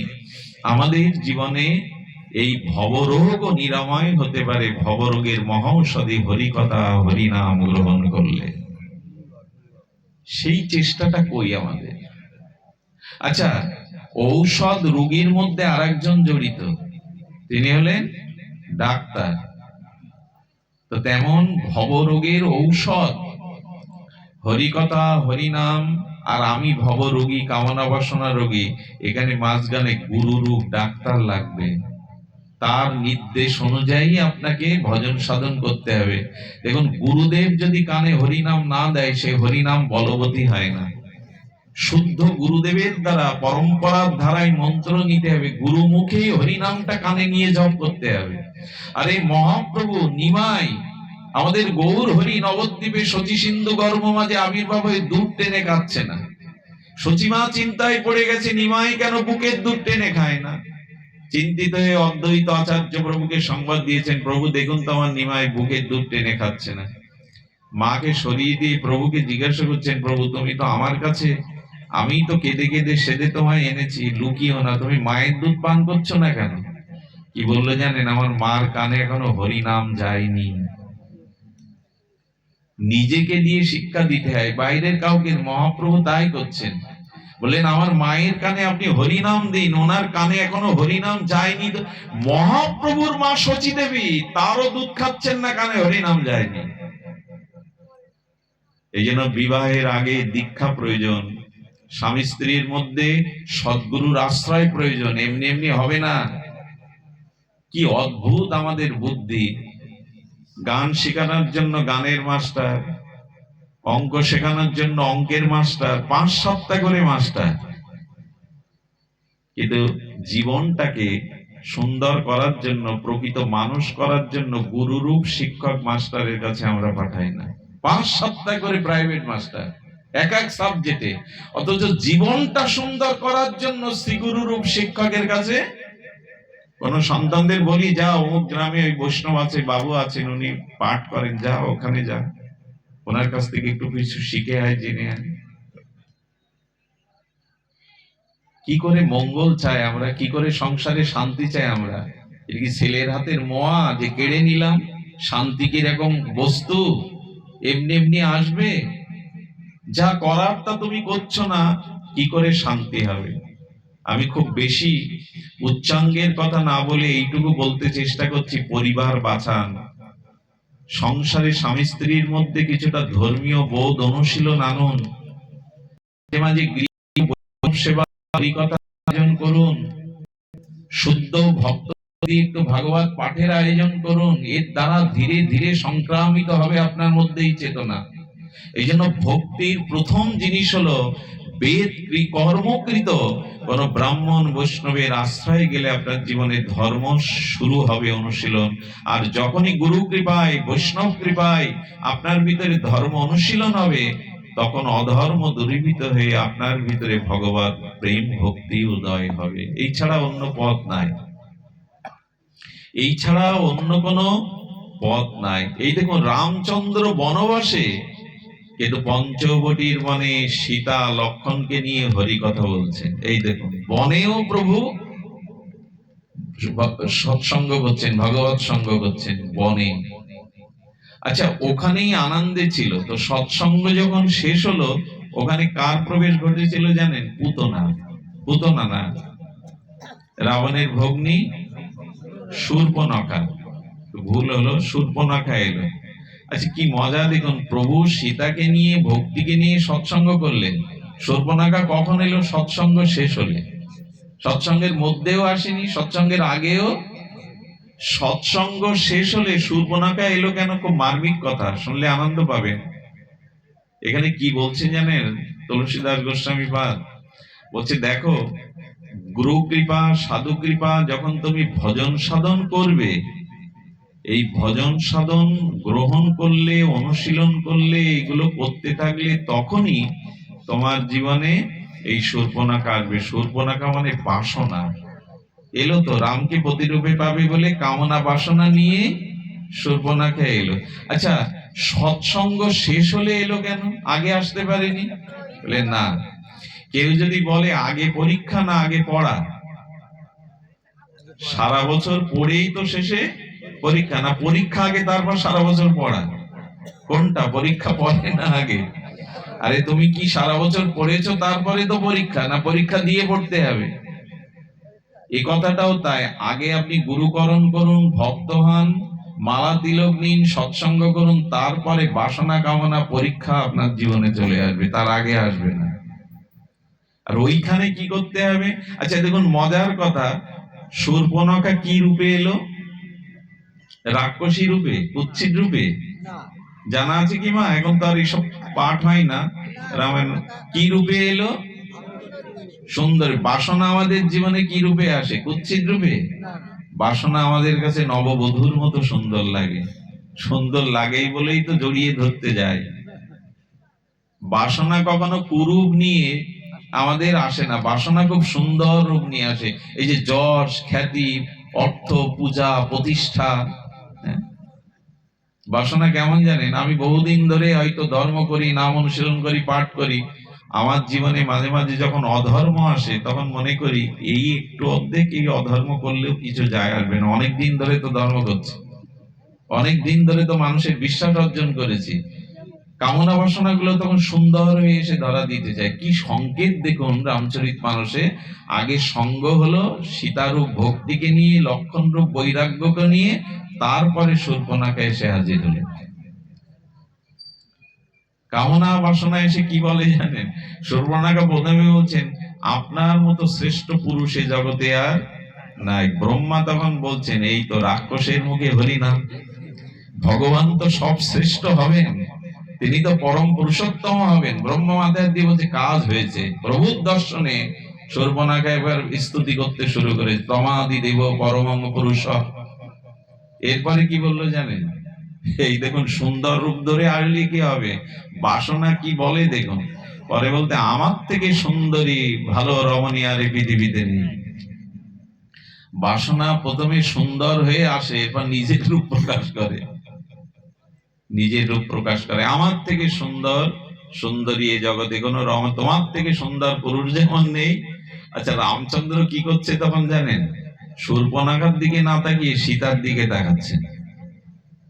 আমাদের জীবনে এই ভবরোগও নিরাময় হতে পারে ভবরোগের মহৌষধি হরিকথা, হরিনাম গ্রহণ করলে। সেই চেষ্টাটা কই আমাদের? আচ্ছা, ঔষধ রোগীর মধ্যে আরেকজন জড়িত, তিনি হলেন ডাক্তার। তো তেমন ভবরোগের ঔষধ হরিকথা, হরিনাম। আর আমি ভবরোগী, কামনা বাসনা রোগী, এখানে মাঝখানে গুরুরূপ ডাক্তার লাগবে। তার নির্দেশ অনুযায়ী আপনাকে ভজন সাধন করতে হবে। দেখুন, গুরুদেব যদি কানে হরিনাম না দেয়, সে হরিনাম বলবতী হয় না। শুদ্ধ গুরুদেবের দ্বারা পরম্পরার ধারায় মন্ত্র নিতে হবে, গুরু মুখেই হরিনামটা কানে নিয়ে জপ করতে হবে। আর এই মহাপ্রভু নিমাই আমাদের গৌর হরি নবদ্বীপে শচী সিন্ধু গর্ভ মাঝে আবির্ভাব হয়ে দুধ টেনে খাচ্ছে না। শচীমা চিন্তায় পড়ে গেছে, নিমাই কেন বুকের দুধ টেনে খায় না। চিন্তিত হয়ে অদ্বৈত আচার্য প্রভুকে সংবাদ দিয়েছেন, প্রভু দেখুন তো আমার নিমাই বুকের দুধ টেনে খাচ্ছে না। মাকে সরিয়ে দিয়ে প্রভুকে জিজ্ঞাসা করছেন, প্রভু তুমি তো আমার কাছে, আমি তো কেঁদে কেঁদে সেদে তোমায় এনেছি, লুকিও না, তুমি মায়ের দুধ পান করছো না কেন? কি বললো জানেন? আমার মার কানে এখনো হরিনাম যায়নি। নিজেকে দিয়ে শিক্ষা দিতে হয়, বাইরের কাউকে। মহাপ্রভু তাই করছেন, বললেন আমার মায়ের কানে আপনি হরিনাম দিন, ওনার কানে এখনো হরিনাম যায়নি। তো মহাপ্রভুর মা শচী দেবী, তারও দুধ খাচ্ছেন না, কানে হরিনাম যায়নি। এই জন্য বিবাহের আগে দীক্ষা প্রয়োজন, স্বামী স্ত্রীর মধ্যে সদ্গুরুর আশ্রয় প্রয়োজন। এমনি এমনি হবে না। কি অদ্ভুত আমাদের বুদ্ধি! গান শেখানোর জন্য গানের মাস্টার, অঙ্ক শেখানোর জন্য অঙ্কের মাস্টার, 5 সপ্তাহ করে মাস্টার, কিন্তু জীবনটাকে সুন্দর করার জন্য, প্রকৃত মানুষ করার জন্য গুরুরূপ শিক্ষক মাস্টারের কাছে আমরা পাঠাই না। 5 সপ্তাহ করে প্রাইভেট মাস্টার এক এক সাবজেক্টে, অথচ জীবনটা সুন্দর করার জন্য শ্রীগুরুরূপ শিক্ষকের কাছে। কোন সন্তানদের বলি, যা অমুক গ্রামে ওই বৈষ্ণব আছে, বাবু আছেন, উনি পাঠ করেন, যা ওখানে যা, ওনার কাছ থেকে একটু কিছু শিখে আয়, জেনে আয়। কি করে মঙ্গল চাই আমরা, কি করে সংসারে শান্তি চাই আমরা? এটা কি ছেলের হাতের মোয়া যে কেড়ে নিলাম? শান্তি কি এরকম বস্তু এমনি এমনি আসবে? যা করার তা তুমি করছো না, কি করে শান্তি হবে? আমি খুব বেশি উচ্চাঙ্গের কথা না বলে এইটুকু বলতে চেষ্টা করছি, পরিবার বাঁচান। সংসারে স্বামী স্ত্রীর মধ্যে কিছুটা ধর্মীয় বোধ অনুশীলন আনুন। মাঝে মাঝে গৃহ সেবা হরিকথা আয়োজন করুন, শুদ্ধ ভক্ত একটু ভাগবত পাঠের আয়োজন করুন। এর দ্বারা ধীরে ধীরে সংক্রামিত হবে আপনার মধ্যে এই চেতনা। এই জন্য ভক্তির প্রথম জিনিস হলো বেদ কর্মকৃত কোন ব্রাহ্মণ বৈষ্ণবের আশ্রয় গেলে আপনার জীবনে ধর্ম শুরু হবে, অনুশীলন। আর যখনই গুরু কৃপায়, বৈষ্ণব কৃপায় আপনার ভিতরে ধর্ম অনুশীলন হবে, তখন অধর্ম দূরীভূত হয়ে আপনার ভিতরে ভগবত প্রেম ভক্তি উদয় হবে। এই ছাড়া অন্য পথ নাই, এই ছাড়া অন্য কোনো পথ নাই। এই দেখুন, রামচন্দ্র বনবাসে, কিন্তু পঞ্চবটির বনে সীতা লক্ষণকে নিয়ে হরি কথা বলছেন। এই দেখুন, বনেও প্রভু সৎসঙ্গ করছেন, ভগবত সঙ্গ করছেন বনে। আচ্ছা, ওখানেই আনন্দে ছিল। তো সৎসঙ্গ যখন শেষ হলো, ওখানে কার প্রবেশ ঘটেছিল জানেন? পুতনা। পুতনা না, রাবণের ভগ্নী শূর্পণখা। ভুল হলো, শূর্পণখা এলো। আচ্ছা, কি মজা! দেখুন, প্রভু সীতাকে নিয়ে, ভক্তিকে নিয়ে সৎসঙ্গ করলেন। শূর্পণখা কখন এলো? সৎসঙ্গ শেষ হলে। সৎসঙ্গের মধ্যেও আসেনি, সৎসঙ্গের আগেও। সৎসঙ্গ শেষ হলে শূর্পণখা এলো কেন? খুব মার্মিক কথা, শুনলে আনন্দ পাবেন। এখানে কি বলছে জানেন? তুলসীদাস গোস্বামী পাদ বলছে, দেখো গুরু কৃপা, সাধু কৃপা, যখন তুমি ভজন সাধন করবে, এই ভজন সাধন গ্রহণ করলে, অনুশীলন করলে, এগুলো করতে থাকলে, তখনই তোমার জীবনে এই শূর্পণখা আসবে। শূর্পণখা মানে বাসনা। এলো তো, রামকে প্রতিরূপে পাবে বলে কামনা বাসনা নিয়ে শূর্পণখা এলো। আচ্ছা, সৎসঙ্গ শেষ হলে এলো কেন, আগে আসতে পারেনি? বলে না, কেউ যদি বলে আগে পরীক্ষা না আগে পড়া, সারা বছর পড়েই তো শেষে পরীক্ষা, না পরীক্ষা আগে তারপর সারা বছর পড়া? কোনটা? পরীক্ষা পড়ে না আগে? আরে তুমি কি সারা বছর পড়েছো তারপরে তো পরীক্ষা, না পরীক্ষা দিয়ে পড়তে হবে? এই কথাটাও তাই। আগে আপনি গুরুকরণ করুন, ভক্ত হন, মালা তিলক নিন, সৎসঙ্গ করুন, তারপরে বাসনা কামনা পরীক্ষা আপনার জীবনে চলে আসবে, তার আগে আসবে না। আর ওইখানে কি করতে হবে? আচ্ছা দেখুন, মজার কথা, শূর্পণখা কি রূপে এলো? রাক্ষসী রূপে, কুৎসিত রূপে? জানা আছে কি মা? এখন তো আর এইসব পাঠ হয় না রামায়ণ। কি রূপে এলো? সুন্দর। বাসনা আমাদের জীবনে কি রূপে আসে? কুৎসিত রূপে? বাসনা আমাদের কাছে নববধূর মতো সুন্দর লাগে। সুন্দর লাগেই বলেই তো জড়িয়ে ধরতে যায়। বাসনা কখনো কুরূপ নিয়ে আমাদের আসে না, বাসনা খুব সুন্দর রূপ নিয়ে আসে। এই যে যশ, খ্যাতি, অর্থ, পূজা, প্রতিষ্ঠা। হ্যাঁ? বাসনা কেমন জানেন? আমি বহুদিন ধরে হয়তো ধর্ম করি, নাম অনুশীলন করি, পাঠ করি, আমার জীবনে মাঝে মাঝে যখন অধর্ম আসে, তখন মনে করি এই একটু অর্ধেক এই অধর্ম করলেও কিছু যায় আসবে না। অনেক দিন ধরে তো ধর্ম করছি, অনেক দিন ধরে তো মানুষের বিশ্বাস অর্জন করেছি। কামনা বাসনা গুলো তখন সুন্দর হয়ে এসে ধরা দিতে চায়। কি সংকেত দেখুন রামচরিত মানসে। আগে সঙ্গ হলো সীতারূপ ভক্তিকে নিয়ে, লক্ষণ রূপ বৈরাগ্যকে নিয়ে, তারপরে শূর্পণখা এসে হাজির হলেন। কামনা বাসনা এসে কি বলে জানেন? শূর্পণখা প্রথমে বলছেন, আপনার মতো শ্রেষ্ঠ পুরুষ এ জগতে আর নাই। ব্রহ্মা তখন বলছেন, এই তো রাক্ষসের মুখে হরিনাম। ভগবান তো সব শ্রেষ্ঠ হবেন, তিনি তো পরম পুরুষোত্তম হবেন। ব্রহ্মা মাথায় দিয়ে বলছে, কাজ হয়েছে। প্রভুর দর্শনে শূর্পণখা এবার স্তুতি করতে শুরু করে, তমাদি দেব পরমং পুরুষ। এরপরে কি বললো জানেন? এই দেখুন, সুন্দর রূপ ধরে আসলে কি হবে, বাসনা কি বলে দেখুন। পরে বলতে, আমার থেকে সুন্দরী ভালো রমণী আর এই পৃথিবীতে নেই। বাসনা প্রথমে সুন্দর হয়ে আসে, এরপর নিজের রূপ প্রকাশ করে, নিজের রূপ প্রকাশ করে। আমার থেকে সুন্দর সুন্দরী এ জগতে কোনো তোমার থেকে সুন্দর পুরুষ যেমন নেই। আচ্ছা, রামচন্দ্র কি করছে তখন জানেন? শূর্পণখার দিকে না তাকিয়ে সীতার দিকে তাকাচ্ছেন।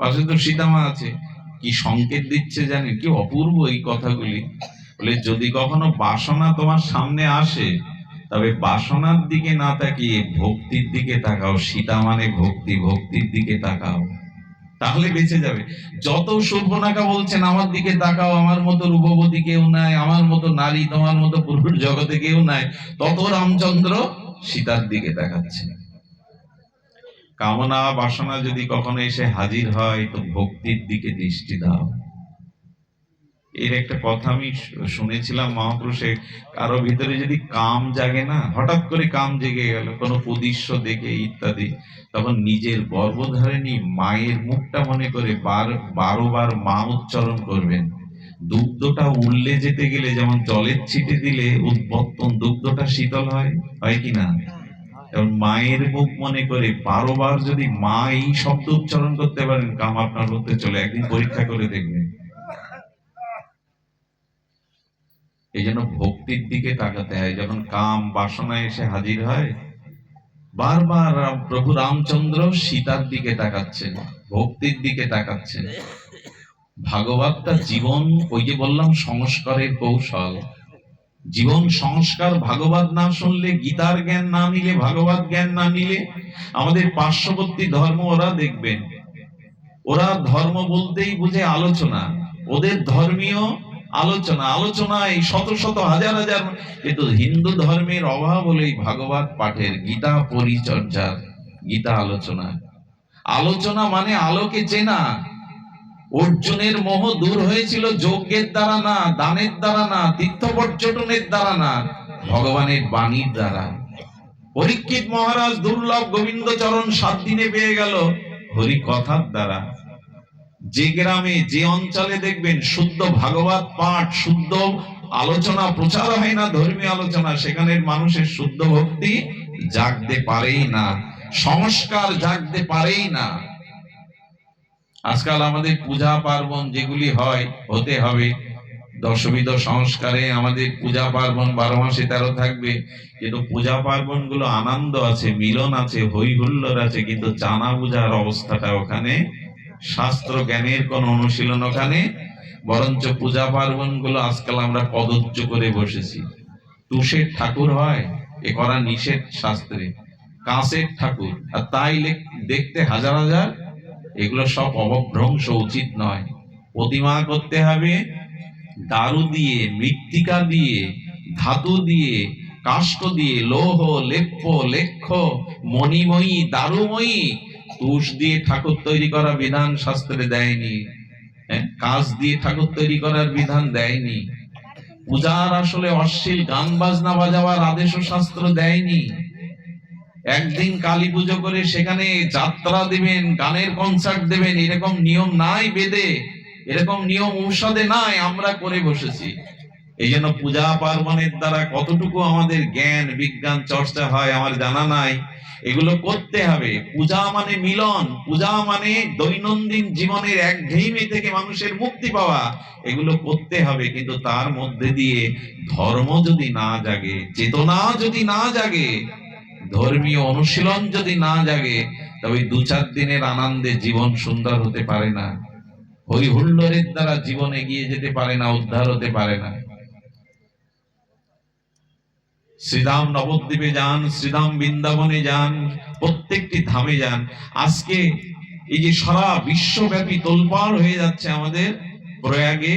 পাশে তো সীতামা আছে। কি সংকেত দিচ্ছে জানেন? কি অপূর্ব এই কথাগুলি। বলে, যদি কখনো বাসনা তোমার সামনে আসে, তবে বাসনার দিকে না তাকিয়ে ভক্তির দিকে তাকাও। সীতা মানে ভক্তি, ভক্তির দিকে তাকাও, তাহলে বেঁচে যাবে। যত শূর্পণখা বলছেন আমার দিকে তাকাও, আমার মতো রূপবতী কেউ নাই, আমার মতো নারী, তোমার মতো পুরুষ জগতে কেউ নাই, তত রামচন্দ্র সীতার দিকে তাকাচ্ছেন। কামনা বাসনা যদি কখনো এসে হাজির হয়, তো ভক্তির দিকে দৃষ্টি দাও। এর একটা কথা আমি শুনেছিলাম মহাপুরুষে, কারো ভিতরে যদি কাম জাগে না, হঠাৎ করে কাম জেগে গেল কোনো প্রদৃশ্য দেখে ইত্যাদি, তখন নিজের গর্ভধারিণী মায়ের মুখটা মনে করে 12বার মা উচ্চারণ করবেন। দুগ্ধটা উল্লে যেতে গেলে যেমন জলের ছিটে দিলে উদ্বর্তন দুগ্ধটা শীতল হয়, হয় কিনা? এবং মায়ের মুখ মনে করে 12বার যদি মা এই শব্দ উচ্চারণ করতে পারেন, কাম আপনার হতে চলে। একদিন পরীক্ষা করে দেখবেন। এই জন্য ভক্তির দিকে তাকাতে হয়। যখন কাম বাসনা এসে হাজির হয়, বারবার প্রভু রামচন্দ্র সীতার দিকে তাকাচ্ছেন, ভক্তির দিকে তাকাচ্ছেন। ভাগবতটা জীবন, ওই যে বললাম সংস্কারের কৌশল। জীবন সংস্কার ভাগবত না শুনলে, গীতার জ্ঞান না নিলে, ভাগবত জ্ঞান না নিলে, আমাদের পার্শ্ববর্তী ধর্ম ওরা দেখবেন, ওরা ধর্ম বলতেই বুঝে আলোচনা, ওদের ধর্মীয় আলোচনা, আলোচনায় শত শত হাজার হাজার। কিন্তু হিন্দু ধর্মের অভাব হলো এই ভাগবত পাঠের, গীতা পরিচর্যার, গীতা আলোচনা। আলোচনা মানে আলোকে চেনা। অর্জুনের মোহ দূর হয়েছিল যজ্ঞের দ্বারা না, দানের দ্বারা না, তীর্থ পর্যটনের দ্বারা না, ভগবানের বাণীর দ্বারা। পরীক্ষিত মহারাজ দুর্লভ গোবিন্দ চরণ 7 দিনে পেয়ে গেল হরি কথার দ্বারা। যে গ্রামে যে অঞ্চলে দেখবেন শুদ্ধ ভাগবত পাঠ, শুদ্ধ আলোচনা প্রচার হয় না, ধর্মীয় আলোচনা, সেখানের মানুষের শুদ্ধ ভক্তি জাগতে পারেই না, সংস্কার জাগতে পারেই না। আজকাল আমাদের পূজা পার্বণ যেগুলি হয়, হতে হবে, দশবিধ সংস্কারে আমাদের পূজা পার্বণ 12 মাসে 13 থাকবে, কিন্তু পূজা পার্বণ গুলো আনন্দ আছে, মিলন আছে, হই হুল্লোড় আছে, কিন্তু জানা বুঝার অবস্থাটা ওখানে, শাস্ত্র জ্ঞানের কোন অনুশীলন ওখানে, বরঞ্চ পূজা পার্বণ গুলো আজকাল আমরা কদর্য করে বসেছি। তুষের ঠাকুর হয়, এ করা নিষেধ শাস্ত্রে, কাঁচের ঠাকুর, আর তাই দেখতে হাজার হাজার, এগুলো সব অবভ্রংশ, উচিত নয়। প্রতিমা করতে হবে দারু দিয়ে, মৃত্তিকা দিয়ে, ধাতু দিয়ে, কাষ্ঠ দিয়ে, লৌহ, লেপ্য, লেখ্য, মণিময়ী, দারুময়ী। তুষ দিয়ে ঠাকুর তৈরি করা বিধান শাস্ত্রে দেয়নি, কাঁচ দিয়ে ঠাকুর তৈরি করার বিধান দেয়নি। পূজার আসলে অশ্লীল গান বাজনা বাজাবার আদেশও শাস্ত্র দেয়নি। একদিন কালী পুজো করে সেখানে যাত্রা দেবেন, গানের কনসার্ট দেবেন, এরকম নিয়ম নাই বেদে, এরকম নিয়ম ঔষধে নাই, আমরা করে বসেছি। এই জন্য পূজা পার্বণের দ্বারা কতটুকু আমাদের জ্ঞান বিজ্ঞান চর্চা হয় আমার জানা নাই। এগুলো করতে হবে। পূজা মানে মিলন, পূজা মানে দৈনন্দিন জীবনের একঘেয়েমি থেকে মানুষের মুক্তি পাওয়া, এগুলো করতে হবে। কিন্তু তার মধ্যে দিয়ে ধর্ম যদি না জাগে, চেতনা যদি না জাগে, ধর্মীয় অনুশীলন যদি না জাগে, তবে 2-4 দিনের আনন্দে জীবন সুন্দর হতে পারে না। হই হুল্লোড়ের দ্বারা জীবন এগিয়ে যেতে পারে না, উদ্ধার হতে পারে না। শ্রীধাম নবদ্বীপে যান, শ্রীধাম বৃন্দাবনে যান, প্রত্যেকটি ধামে যান। আজকে এই যে সারা বিশ্বব্যাপী তোলপাড় হয়ে যাচ্ছে আমাদের প্রয়াগে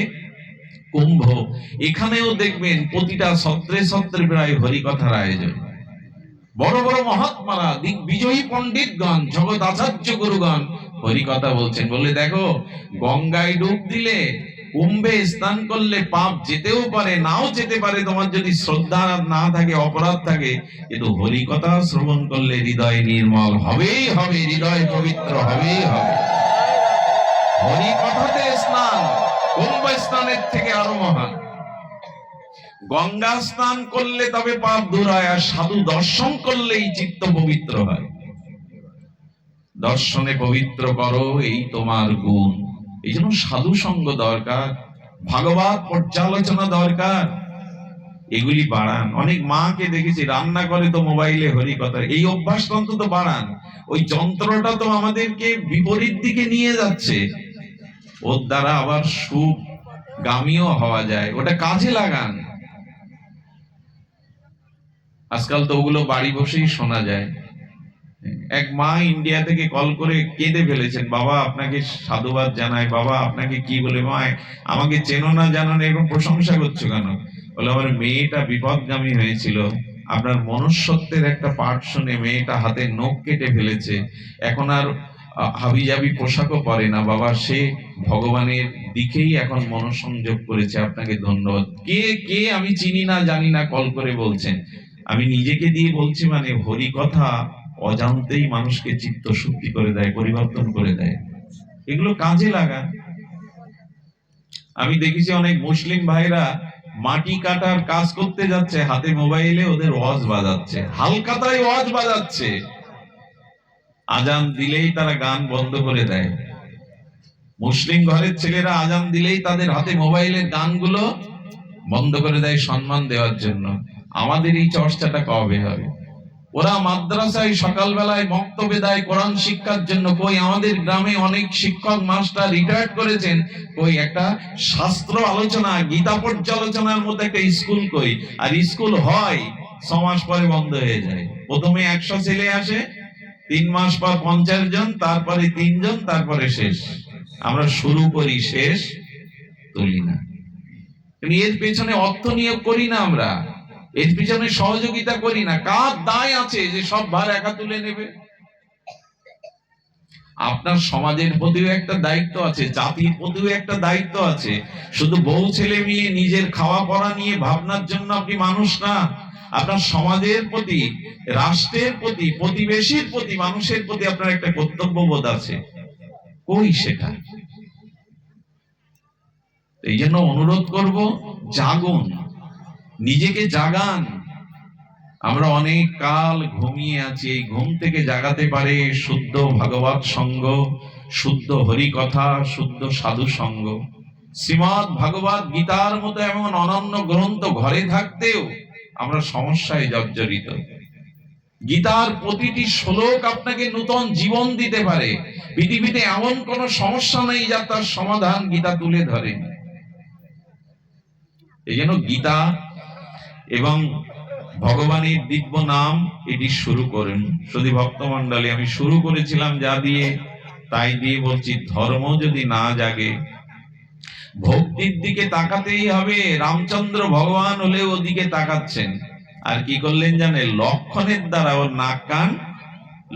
কুম্ভ, এখানেও দেখবেন প্রতিটা সত্রে সত্রে প্রায় হরিকথার আয়োজন। বড় বড় মহাত্মারা, দিগ্বিজয়ী পণ্ডিতগণ, জগৎ আচার্য গুরুগণ হরিকথা বলছেন। বলে দেখো, গঙ্গায় ডুব দিলে, কুম্ভে স্নান করলে পাপ যেতেও পারে, নাও যেতে পারে, তোমার যদি শ্রদ্ধা না থাকে, অপরাধ থাকে, কিন্তু হরিকথা শ্রবণ করলে হৃদয় নির্মল হবেই হবে, হৃদয় পবিত্র হবেই হবে। হরিকথাতে স্নান কুম্ভ স্নানের থেকে আরো মহান। গঙ্গা স্নান করলে তবে পাপ দূর হয়, আর সাধু দর্শন করলেই চিত্ত পবিত্র হয়। দর্শনে পবিত্র করো, এই তোমার গুণ। এই জন্য সাধু সঙ্গ দরকার, ভাগবত পর্যালোচনা দরকার, এগুলি বাড়ান। অনেক মাকে দেখেছি রান্না করে তো মোবাইলে হরিকথা, এই অভ্যাসটা অন্তত বাড়ান। ওই যন্ত্রটা তো আমাদেরকে বিপরীত দিকে নিয়ে যাচ্ছে, ওর দ্বারা আবার সুগামীও হওয়া যায়, ওটা কাজে লাগান। আজকাল তো ওগুলো বাড়ি বসেই শোনা যায়। এক মা ইন্ডিয়া থেকে কল করে কেঁদে ফেলেছেন, বাবা আপনাকে সাধুবাদ জানাই, বাবা আপনাকে কি বলে, মা আমাকে চেনো না জানো না, এরকম প্রশংসা করছো কেন? বলে আমার মেয়েটা বিপদগামী হয়েছিল, আপনার মনুষ্যত্বের একটা পাঠ শুনে মেয়েটা হাতে নখ কেটে ফেলেছে, এখন আর হাবিজাবি পোশাকও পরে না, বাবা সে ভগবানের দিকেই এখন মনোসংযোগ করেছে, আপনাকে ধন্যবাদ। কে কে আমি চিনি না জানি না, কল করে বলছেন। আমি নিজেকে দিয়ে বলছি, মানে হরি কথা অজান্তেই মানুষকে চিত্ত শুদ্ধি করে দেয়, পরিবর্তন করে দেয়। এগুলো কাজে লাগা। আমি দেখেছি অনেক মুসলিম ভাইরা মাটি কাটার কাজ করতে যাচ্ছে, হাতে মোবাইলে ওদের ওয়াজ বাজাচ্ছে, হালকাতায় ওয়াজ বাজাচ্ছে, আজান দিলেই তারা গান বন্ধ করে দেয়। মুসলিম ঘরের ছেলেরা আজান দিলেই তাদের হাতে মোবাইলের গানগুলো বন্ধ করে দেয় সম্মান দেওয়ার জন্য। আমাদের এই চর্চাটা কবে হবে? ওরা মাদ্রাসায় সকালবেলায় বক্তব্য দেয় কোরআন শিক্ষার জন্য, কই আমাদের গ্রামে অনেক শিক্ষক মাস্টার রিটায়ার্ড করেছেন, কই একটা শাস্ত্র আলোচনা, গীতা পর্যালোচনার মতো একটা স্কুল কই? আর স্কুল হয় 6 মাস পরে বন্ধ হয়ে যায়। প্রথমে 100 ছেলে আসে, 3 মাস পর 50 জন, তারপরে 3 জন, তারপরে শেষ। আমরা শুরু করি, শেষ তুলি না। এর পেছনে অর্থ নিয়োগ করি না, আমরা এর পিছনে সহযোগিতা করি না। কার দায় আছে যে সব ভার একা তুলে নেবে? আপনার সমাজের প্রতিও একটা দায়িত্ব আছে, জাতির প্রতিও একটা দায়িত্ব আছে। শুধু বউ ছেলে মেয়ে নিজের খাওয়া পড়া নিয়ে ভাবনার জন্য আপনি মানুষ না। আপনার সমাজের প্রতি, রাষ্ট্রের প্রতি, প্রতিবেশীর প্রতি, মানুষের প্রতি আপনার একটা কর্তব্যবোধ আছে, কই সেটা? এই জন্য অনুরোধ করব, জাগুন, নিজেকে জাগান। আমরা অনেক কাল ঘুমিয়ে আছি, এই ঘুম থেকে জাগাতে পারে শুদ্ধ ভাগবত সঙ্গ, শুদ্ধ হরি কথা, শুদ্ধ সাধু সঙ্গ। শ্রীমৎ ভাগবত গীতার মতো এমন অনন্য গ্রন্থ ঘরে থাকতেও আমরা সমস্যায় জর্জরিত। গীতার প্রতিটি শ্লোক আপনাকে নূতন জীবন দিতে পারে। পৃথিবীতে এমন কোন সমস্যা নেই যা তার সমাধান গীতা তুলে ধরে। এই জন্য গীতা এবং ভগবানের দিব্য নাম এটি শুরু করেন। শুধু ভক্তমণ্ডলী, আমি শুরু করেছিলাম যা দিয়ে, তাই দিয়ে বলছি, ধর্ম যদি না জাগে, ভক্তির দিকে তাকাতেই হবে। রামচন্দ্র ভগবান হলে ওদিকে তাকাচ্ছেন, আর কি করলেন জানে? লক্ষণের দ্বারা ওর নাক কান,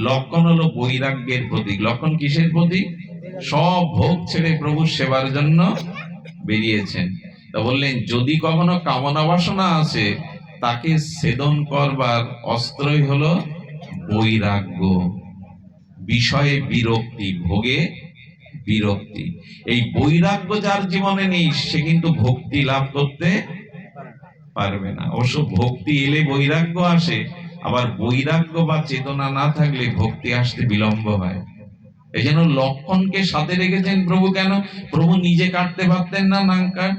লক্ষণ হলো বৈরাগ্যের প্রতীক। লক্ষণ কিসের প্রতীক? সব ভোগ ছেড়ে প্রভুর সেবার জন্য বেরিয়েছেন। তা বললেন, যদি কখনো কামনা বাসনা আছে, তাকে ছেদন করবার অস্ত্রই হলো বৈরাগ্য, বিষয়ে বিরক্তি, ভোগে বিরক্তি। এই বৈরাগ্য যার জীবনে নেই, সে কিন্তু ভক্তি লাভ করতে পারবে না। অবশ্য ভক্তি এলে বৈরাগ্য আসে, আবার বৈরাগ্য বা চেতনা না থাকলে ভক্তি আসতে বিলম্ব হয়। এই জন্য লক্ষণকে সাথে রেখেছেন প্রভু। কেন? প্রভু নিজে কাটতে পারতেন না নাঙ্কার?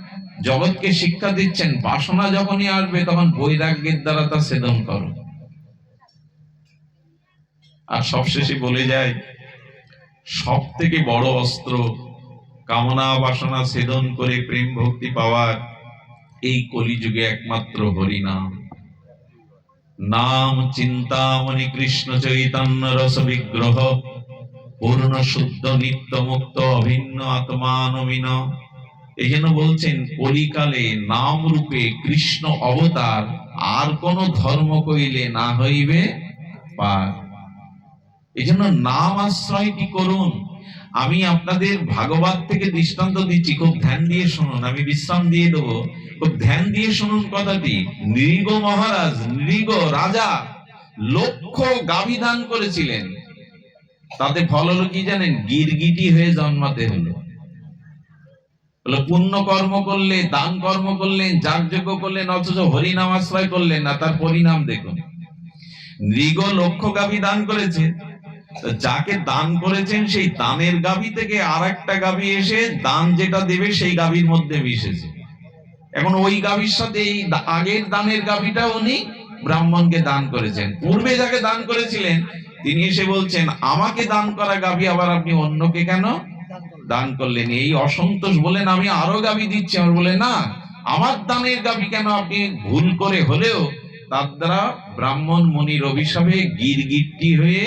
জগৎকে শিক্ষা দিচ্ছেন, বাসনা যখনই আসবে তখন বৈরাগ্যের দ্বারা তা ছেদন করো। আর সবশেষে বলে যায়, সব থেকে বড় অস্ত্র কামনা বাসনা ছেদন করে প্রেম ভক্তি পাওয়ার এই কলিযুগে একমাত্র হরিনাম। নাম চিন্তামণি কৃষ্ণ চৈতন্য রস বিগ্রহ, পূর্ণ শুদ্ধ নিত্য মুক্ত অভিন্ন আত্মানমিন। এই জন্য বলছেন, কলিকালে নাম রূপে কৃষ্ণ অবতার, আর কোন ধর্ম কইলে না হইবে পার। এই জন্য নাম আশ্রয়টি করুন। আমি আপনাদের ভাগবত থেকে দৃষ্টান্ত দিচ্ছি, খুব ধ্যান দিয়ে শুনুন, আমি বিশ্রাম দিয়ে দেবো, খুব ধ্যান দিয়ে শুনুন কথাটি। নৃগ মহারাজ, নৃগ রাজা লক্ষ গাভী দান করেছিলেন, তাতে ফল হলো কি জানেন? গিরগিটি হয়ে জন্মাতে হলো। পুণ্য কর্ম করলে, দান কর্ম করলেন, যাগযজ্ঞ করলেন, অথচ হরিনাম আশ্রয় করলেন না, তার পরিণাম দেখুন। নৃগ লক্ষ গাভী দান করেছে, যাকে দান করেছেন সেই দানের গাভী থেকে আর একটা গাভী এসে দান যেটা দেবে সেই গাভীর মধ্যে মিশেছে। এখন ওই গাভীর সাথে এই আগের দানের গাভীটা উনি ব্রাহ্মণকে দান করেছেন। পূর্বে যাকে দান করেছিলেন তিনি এসে বলছেন, আমাকে দান করা গাভী আবার আপনি অন্যকে কেন দান করলেন? এই অসন্তোষ বলেন, আমি আরো গাভী দিচ্ছি। আমার বলে, না, আমার দানের গাভী কেন আপনি ভুল করে হলেও তার দ্বারা ব্রাহ্মণ মুনির অভিশাপে গিরগিট্টি হয়ে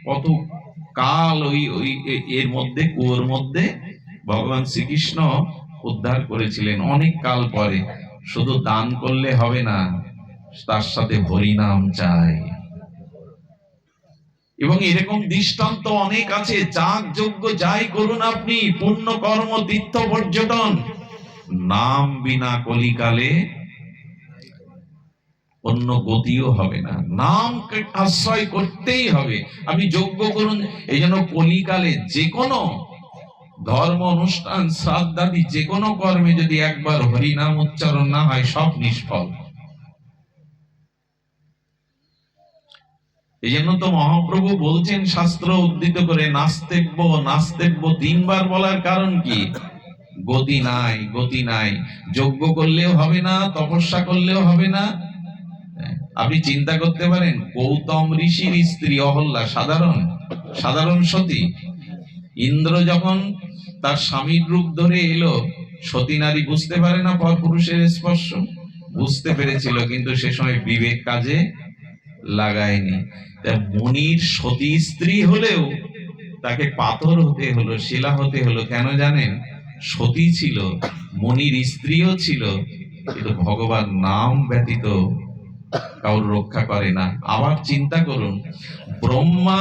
কত কাল ওই এর মধ্যে, কুয়োর মধ্যে ভগবান শ্রীকৃষ্ণ উদ্ধার করেছিলেন অনেক কাল পরে। শুধু দান করলে হবে না, তার সাথে হরিনাম চাই। এবং এরকম দৃষ্টান্ত অনেক আছে। যাগ যজ্ঞ যাই করুন আপনি, পুণ্য কর্ম, তীর্থ পর্যটন, নাম বিনা কলিকালে অন্য গতিও হবে না। নাম আশ্রয় করতেই হবে। আপনি যজ্ঞ করুন। এই জন্য কলিকালে যে কোনো ধর্ম অনুষ্ঠান, শ্রাদ্ধাদি যে কোনো কর্মে যদি একবার হরিনাম উচ্চারণ না হয়, সব নিষ্ফল। এই জন্য তো মহাপ্রভু বলছেন শাস্ত্র উদ্ধৃত করে, নাস্তেব্য নাস্তেব্য 3 বার বলার কারণ কি? গতি নাই, গতি নাই। যজ্ঞ করলেও হবে না, তপস্যা করলেও হবে না। আপনি চিন্তা করতে পারেন, গৌতম ঋষির স্ত্রী অহল্যা সাধারণ সতী। ইন্দ্র যখন তার স্বামীর রূপ ধরে এলো, সতী নারী বুঝতে পারে না পরপুরুষের স্পর্শ? বুঝতে পেরেছিল, কিন্তু সে সময় বিবেক কাজে লাগায়নি। মুনির সতী স্ত্রী হলেও তাকে পাথর হতে হলো, শিলা হতে হলো। কেন জানেন? সতী ছিল, মুনির স্ত্রীও ছিল, কিন্তু ভগবান নাম ব্যতীত কাউর রক্ষা করে না। আবার চিন্তা করুন, ব্রহ্মা,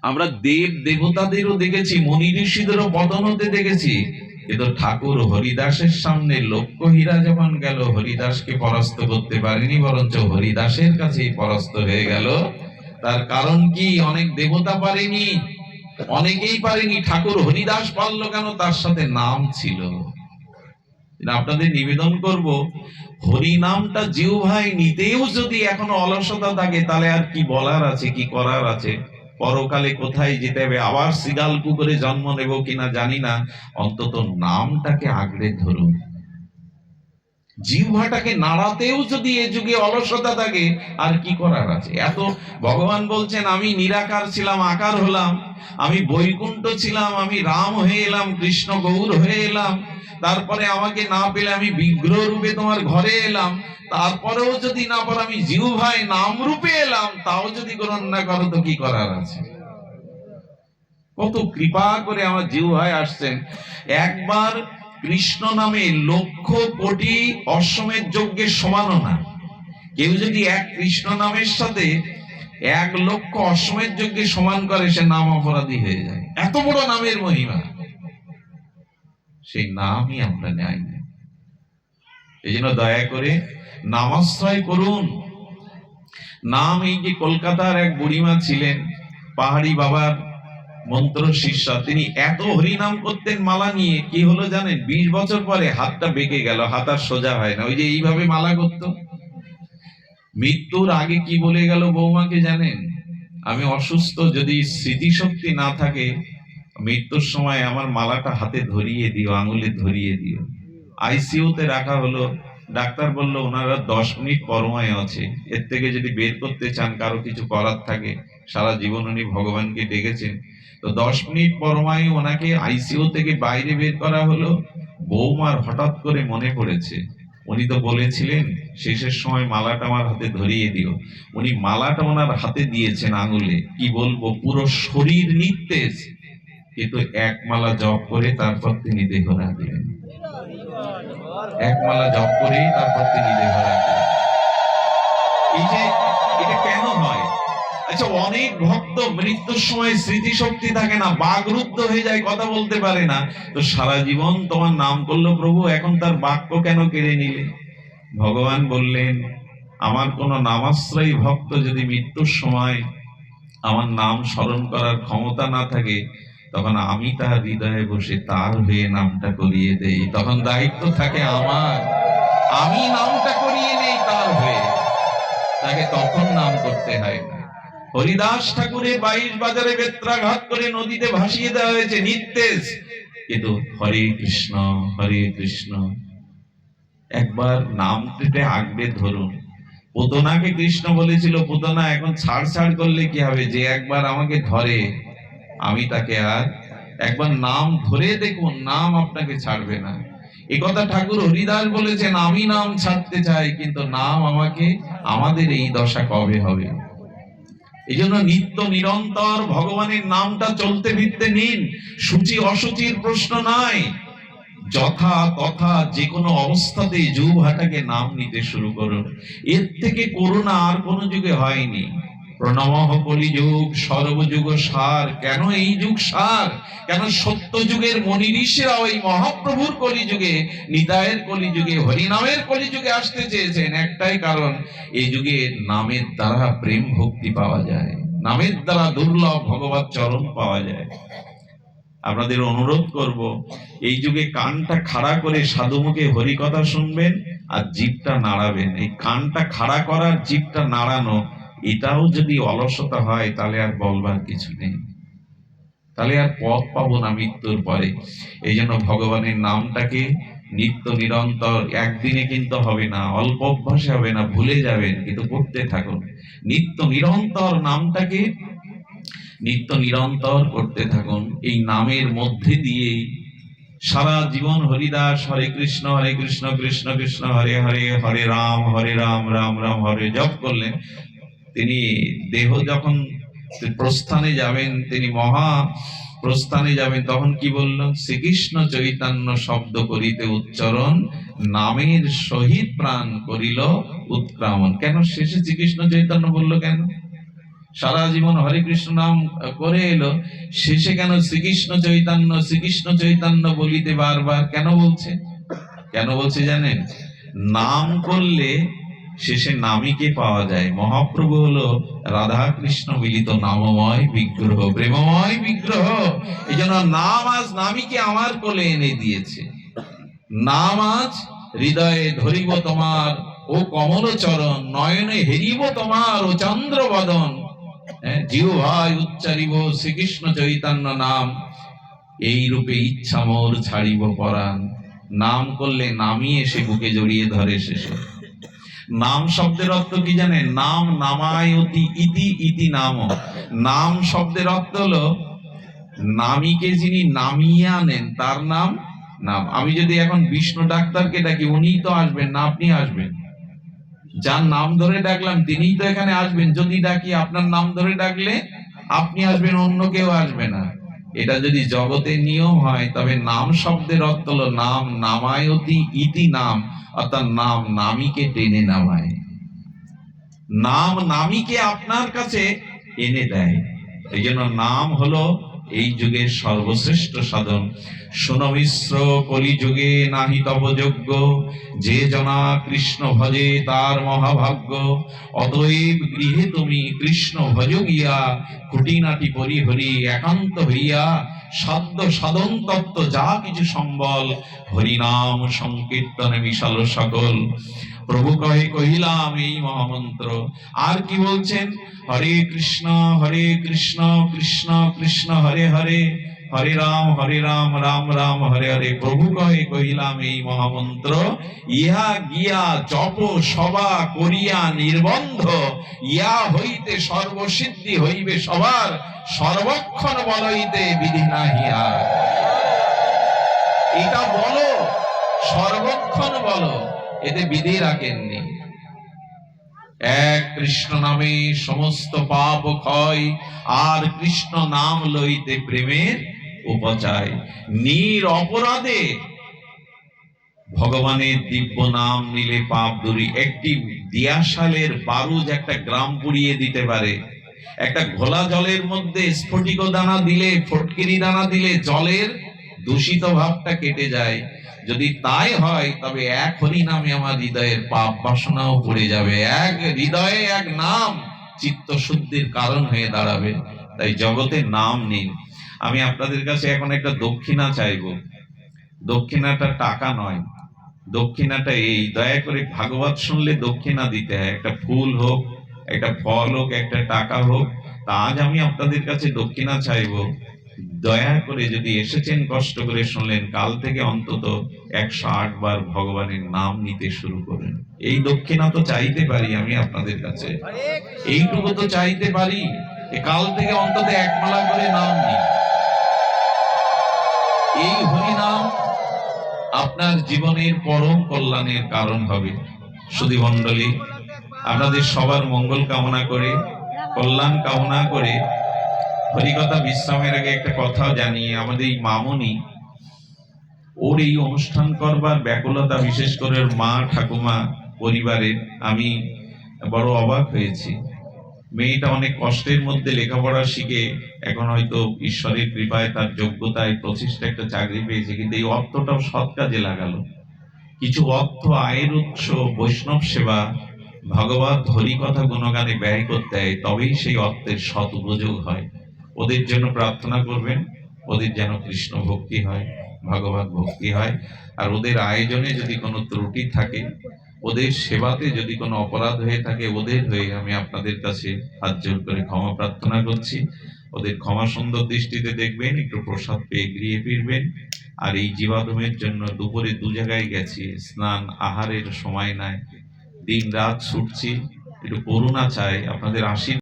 আমরা দেব দেবতাদেরও দেখেছি, মুনি ঋষিদেরও পতন হতে দেখেছি, কিন্তু ঠাকুর হরিদাসের সামনে লক্ষ্য হীরা যখন গেল, হরিদাসকে পরাস্ত করতে পারেনি, বরঞ্চ হরিদাসের কাছেই পরাস্ত হয়ে গেল। তার কারণ কি? অনেক দেবতা পারেনি, অনেকেই পারেনি, ঠাকুর হরিদাস পারলো কেন? তার সাথে নাম ছিল। আপনাদের নিবেদন করব, হরি নামটা জিহ্বায় নিতেও যদি এখনো অলসতা থাকে, তাহলে আর কি বলার আছে, কি করার আছে? পরকালে কোথায় যেতে হবে, আবার সিগাল কুকুরে জন্ম নেব কিনা জানি না, অন্তত নামটাকে আগলে ধরুন। জিহ্বাটাকে নাড়াতেও যদি এ যুগে অলসতা থাকে, আর কি করার আছে? এত ভগবান বলছেন আমি নিরাকার ছিলাম, আকার হলাম, আমি বৈকুণ্ঠ ছিলাম, আমি রাম হয়ে এলাম, কৃষ্ণ গৌর হয়ে এলাম, তারপরে আমাকে না পেলে আমি বিগ্রহ রূপে তোমার ঘরে এলাম, তারপরেও যদি না পারো আমি জিহ্বায় নাম রূপে এলাম, তাও যদি গ্রহণ না করো তো কি করার আছে? কত কৃপা করে আমার জিহ্বায় আসছেন। একবার কৃষ্ণ নামে লক্ষ কোটি অশ্বমেধ যজ্ঞের সমানও না। কেউ যদি এক কৃষ্ণ নামের সাথে 1,00,000 অশ্বমেধ যজ্ঞে সমান করে, সে নাম অপরাধী হয়ে যায়। এত বড় নামের মহিমা, সেই নামই আমরা নেই না। এই জন্য দয়া করে নামাশ্রয় করুন। নাম, এই যে কলকাতার এক বুড়িমা ছিলেন, পাহাড়ি বাবার মন্ত্র শিষ্যা, তিনি এত হরিনাম করতেন মালা নিয়ে, কি হলো জানেন? 20 বছর পরে হাতটা বেঁকে গেল, হাত আর সোজা হয় না। ওই যে এইভাবে মালা করত। মৃত্যুর আগে কি বলে গেল বৌমাকে জানেন? আমি অসুস্থ, যদি স্মৃতিশক্তি না থাকে, মৃত্যুর সময় আমার মালাটা হাতে ধরিয়ে দিও, আঙুলে ধরিয়ে দিও। আইসিইউতে রাখা হলো। ডাক্তার বলল ওনারা 10 মিনিট পরমায় আছে, এর থেকে যদি বের করতে চান, কারো কিছু করার থাকে, সারা জীবন উনি ভগবানকে ডেকেছেন, তো 10 মিনিট পরমায় ওনাকে আইসিইউ থেকে বাইরে বের করা হলো। বৌমার হঠাৎ করে মনে পড়েছে, উনি তো বলেছিলেন শেষের সময় মালাটা আমার হাতে ধরিয়ে দিও। উনি মালাটা ওনার হাতে দিয়েছেন আঙুলে, কি বলবো, পুরো শরীর নিস্তেজ, কিন্তু এক মালা জপ করে তারপর তিনি দেহরা দিলেন। এক মালা জপ করে তারপর তিনি দেহরা দিলেন। এই যে এটা কেন হয়? আচ্ছা, অনেক ভক্ত মৃত্যুর সময় স্মৃতিশক্তি থাকে না, বাকরুদ্ধ হয়ে যায়, কথা বলতে পারে না, তো সারা জীবন তোমার নাম করলো প্রভু, এখন তার বাক্য কেন কেড়ে নিলে? ভগবান বললেন, আমার কোন নামাশ্রয়ী ভক্ত যদি মৃত্যুর সময় আমার নাম স্মরণ করার ক্ষমতা না থাকে, তখন আমি তার হৃদয়ে বসে তার হয়ে নামটা করিয়ে দেই। তখন দায়িত্ব থাকে আমার, আমি নামটা করিয়ে নেই তার হয়ে, তাকে তখন নাম করতে হয় না। হরিদাস ঠাকুরের 22 বাজারে বেত্রাঘাত করে নদীতে ভাসিয়ে দেওয়া হয়েছে, নিস্তেজ, কিন্তু হরে কৃষ্ণ হরে কৃষ্ণ। একবার নামটিতে আগলে ধরুন। পুতনাকে কৃষ্ণ বলেছিল, পুতনা এখন ছাড় ছাড় করলে কি হবে, যে একবার আমাকে ধরে আমি তাকে আর, একবার নাম ধরে দেখুন, নাম আপনাকে ছাড়বে না। এই কথা ঠাকুর হরিদাস বলেছেন, আমি নাম ছাড়তে চাই, কিন্তু নাম আমাকে, আমাদের এই দশা কবে হবে? এই জন্য নিত্য নিরন্তর ভগবানের নামটা চলতে ফিরতে নিন। সূচি অসুচির প্রশ্ন নয়, যথা তথা যে কোনো অবস্থাতে জিহ্বাটাকে নাম নিতে শুরু করুন। এর থেকে করুণা আর কোন যুগে হয়নি। প্রণমঃ কলিযুগ সর্বযুগ সার। কেন এই যুগ সার? কেন সত্য যুগের মনি ঋষিরা ওই মহাপ্রভুর কলিযুগে, নিতায়ের কলিযুগে, হরিনামের কলিযুগে আসতে চেয়েছেন? একটাই কারণ, এই যুগে নামের দ্বারা প্রেম ভক্তি পাওয়া যায়, নামের দ্বারা দুর্লভ ভগবত চরণ পাওয়া যায়। আপনাদের অনুরোধ করব, এই যুগে কানটা খাড়া করে সাধুমুখে হরি কথা শুনবেন আর জিভটা নাড়াবেন। এই কানটা খাড়া করার, জিভটা নাড়ানো, এটাও যদি অলসতা হয়, তাহলে আর বলবার কিছু নেই, তাহলে আর পথ পাবো না মৃত্যুর পরে। এই জন্য ভগবানের নামটাকে নিত্য নিরন্তর, একদিনে কিন্তু হবে না, অল্প অভ্যাসে হবে না, ভুলে যাবেন, কিন্তু করতে থাকুন। নিত্য নিরন্তর নামটাকে নিত্য নিরন্তর করতে থাকুন। এই নামের মধ্যে দিয়ে সারা জীবন হরিদাস হরে কৃষ্ণ কৃষ্ণ কৃষ্ণ হরে হরে, হরে রাম রাম রাম হরে জপ করলেন। তিনি দেহ যখন প্রস্থানে যাবেন, তিনি মহা প্রস্থানে যাবেন, তখন কি বললেন? শ্রীকৃষ্ণ চৈতন্য শব্দ করিতে উচ্চারণ, নামের সহিত প্রাণ করিল উৎক্রামণ। কেন শেষে শ্রীকৃষ্ণ চৈতন্য বললো কেন? সারা জীবন হরে কৃষ্ণ নাম করে এলো, শেষে কেন শ্রীকৃষ্ণ চৈতন্য বলিতে বারবার কেন বলছে? কেন বলছে জানেন? নাম করলে শেষে নামীকে পাওয়া যায়। মহাপ্রভু হলো রাধা কৃষ্ণ মিলিত নামময় বিগ্রহ, প্রেমময় বিগ্রহ। এই জন্য নাম আজ নামীকে আমার কোলে এনে দিয়েছে। নাম আজ হৃদয়ে ধরিব তোমার ও কমল চরণ, নয়নে হেরিব তোমার ও চন্দ্র বদন, জিহ্বায় উচ্চারিব শ্রীকৃষ্ণ চৈতন্য নাম, এই রূপে ইচ্ছা মোর ছাড়িব পরাণ। নাম করলে নামই এসে বুকে জড়িয়ে ধরে শেষে। নাম শব্দের অর্থ কি জানেন? নাম নামায়তি ইতি ইতি নাম। নাম শব্দের অর্থ হলো নামীকে যিনি নামিয়ে আনেন তার নাম নাম। আমি যদি এখন বিষ্ণু ডাক্তারকে ডাকি, উনিই তো আসবেন না আপনি আসবেন? যার নাম ধরে ডাকলাম তিনিই তো এখানে আসবেন। যদি ডাকি আপনার নাম ধরে ডাকলে আপনি আসবেন, অন্য কেউ আসবে না। এটা যদি জগতের নিয়ম হয়, তবে নাম শব্দের অর্থ হলো নাম নামায়তি ইতি নাম, অর্থাৎ নাম নামীকে টেনে নামায়, নাম নামীকে আপনার কাছে এনে দেয়। এই জন্য নাম হলো এই যুগের সর্বশ্রেষ্ঠ সাধন। শোনো মিশ্র কলিযুগে নাহি তব যোগ্য, যে জনা কৃষ্ণ ভজে তার মহাভাগ্য। অতএব গৃহে তুমি কৃষ্ণ ভজ গিয়া, খুঁটিনাটি পরিহরি একান্ত হইয়া, সাধ্য সাধন তত্ত্ব যা কিছু সম্বল, হরিনাম সংকীর্তনে মিশাল সকল। প্রভু কহিলাম এই মহামন্ত্র। আর কি বলছেন? হরে কৃষ্ণ কৃষ্ণ কৃষ্ণ হরে হরে, হরে রাম রাম রাম হরে হরে। প্রভু কহিলাম এই মহামন্ত্র, ইহা গিয়া জপ সবা করিয়া নির্বন্ধ, ইয়া হইতে সর্বসিদ্ধি হইবে সবার, সর্বক্ষণ বলইতে বিধি নাহি আর। এটা বলো, সর্বক্ষণ বলো, এতে বিধি রাখেননি। এক কৃষ্ণ নামে সমস্ত পাপ ক্ষয়, আর কৃষ্ণ নাম লইতে প্রেমের উপচায়। নির অপরাধে ভগবানের দিব্য নাম নিলে পাপ দূরী। একটি দিয়াশালের বারুদ একটা গ্রাম পুড়িয়ে দিতে পারে। একটা ঘোলা জলের মধ্যে স্ফটিক দানা দিলে, ফটকিরি দানা দিলে জলের দূষিত ভাবটা কেটে যায়। যদি তাই হয়, তবে এক হরি নামে আমার হৃদয়ের পাপ বাসনাও পড়ে যাবে। এক হৃদয়ে এক নাম চিত্ত শুদ্ধির কারণ হয়ে দাঁড়াবে। তাই জগতের নাম নিন। আমি আপনাদের কাছে এখন একটা দক্ষিণা চাইবো। দক্ষিণাটা টাকা নয়, দক্ষিণাটা এই, দয়া করে ভাগবত শুনলে দক্ষিণা দিতে হয়। একটা ফুল হোক, একটা ফল হোক, একটা টাকা হোক। তা আজ আমি আপনাদের কাছে দক্ষিণা চাইবো, দয়া করে যদি এসেছেন কষ্ট করে শুনলেন, কাল থেকে অন্তত 108 বার ভগবানের নাম নিতে শুরু করেন। এই দক্ষিণা তো চাইতে পারি আমি আপনাদের কাছে, এইটুকু তো চাইতে পারি। কাল থেকে অন্তত 1 মালা করে নাম নিন। এই হরি নাম আপনার জীবনের পরম কল্যাণের কারণ হবে। সুধী মণ্ডলী, আপনাদের সবার মঙ্গল কামনা করে, কল্যাণ কামনা করে, হরিকথা বিশ্রামের আগে একটা কথা জানিয়ে, আমাদের এই মামনি, ওর এই অনুষ্ঠান করবার ব্যাকুলতা, বিশেষ করে ওর মা ঠাকুমা পরিবারের, আমি বড় অবাক হয়েছি। মেয়েটা অনেক কষ্টের মধ্যে লেখাপড়া শিখে এখন হয়তো ঈশ্বরের কৃপায় তার যোগ্যতায় প্রতিষ্ঠা একটা চাকরি পেয়েছে, কিন্তু এই অর্থটাও সৎ কাজে লাগালো। কিছু অর্থ আয়ের উৎস বৈষ্ণব সেবা, ভগবত হরিকথা গুণগানে ব্যয় করতে হয়, তবেই সেই অর্থের সৎ উপযোগ হয়। ওদের জন্য প্রার্থনা করবেন, ওদের যেন কৃষ্ণ ভক্তি হয়, ভগবত ভক্তি হয়। আর ওদের আয়োজনে যদি কোনো ত্রুটি থাকে, ওদের সেবাতে যদি কোনো অপরাধ হয়ে থাকে, ওদের হয়ে আমি আপনাদের কাছে হাত জোর করে ক্ষমা প্রার্থনা করছি। ওদের ক্ষমা সুন্দর দৃষ্টিতে দেখবেন, একটু প্রসাদ পেয়ে গৃহে ফিরবেন। আর এই জীবাদমের জন্য দুপুরে 2 জায়গায় গেছি, স্নান আহারের সময় নাই, দিন রাত ছুটছি, একটু করুণা চাই, আপনাদের আশীর্বাদ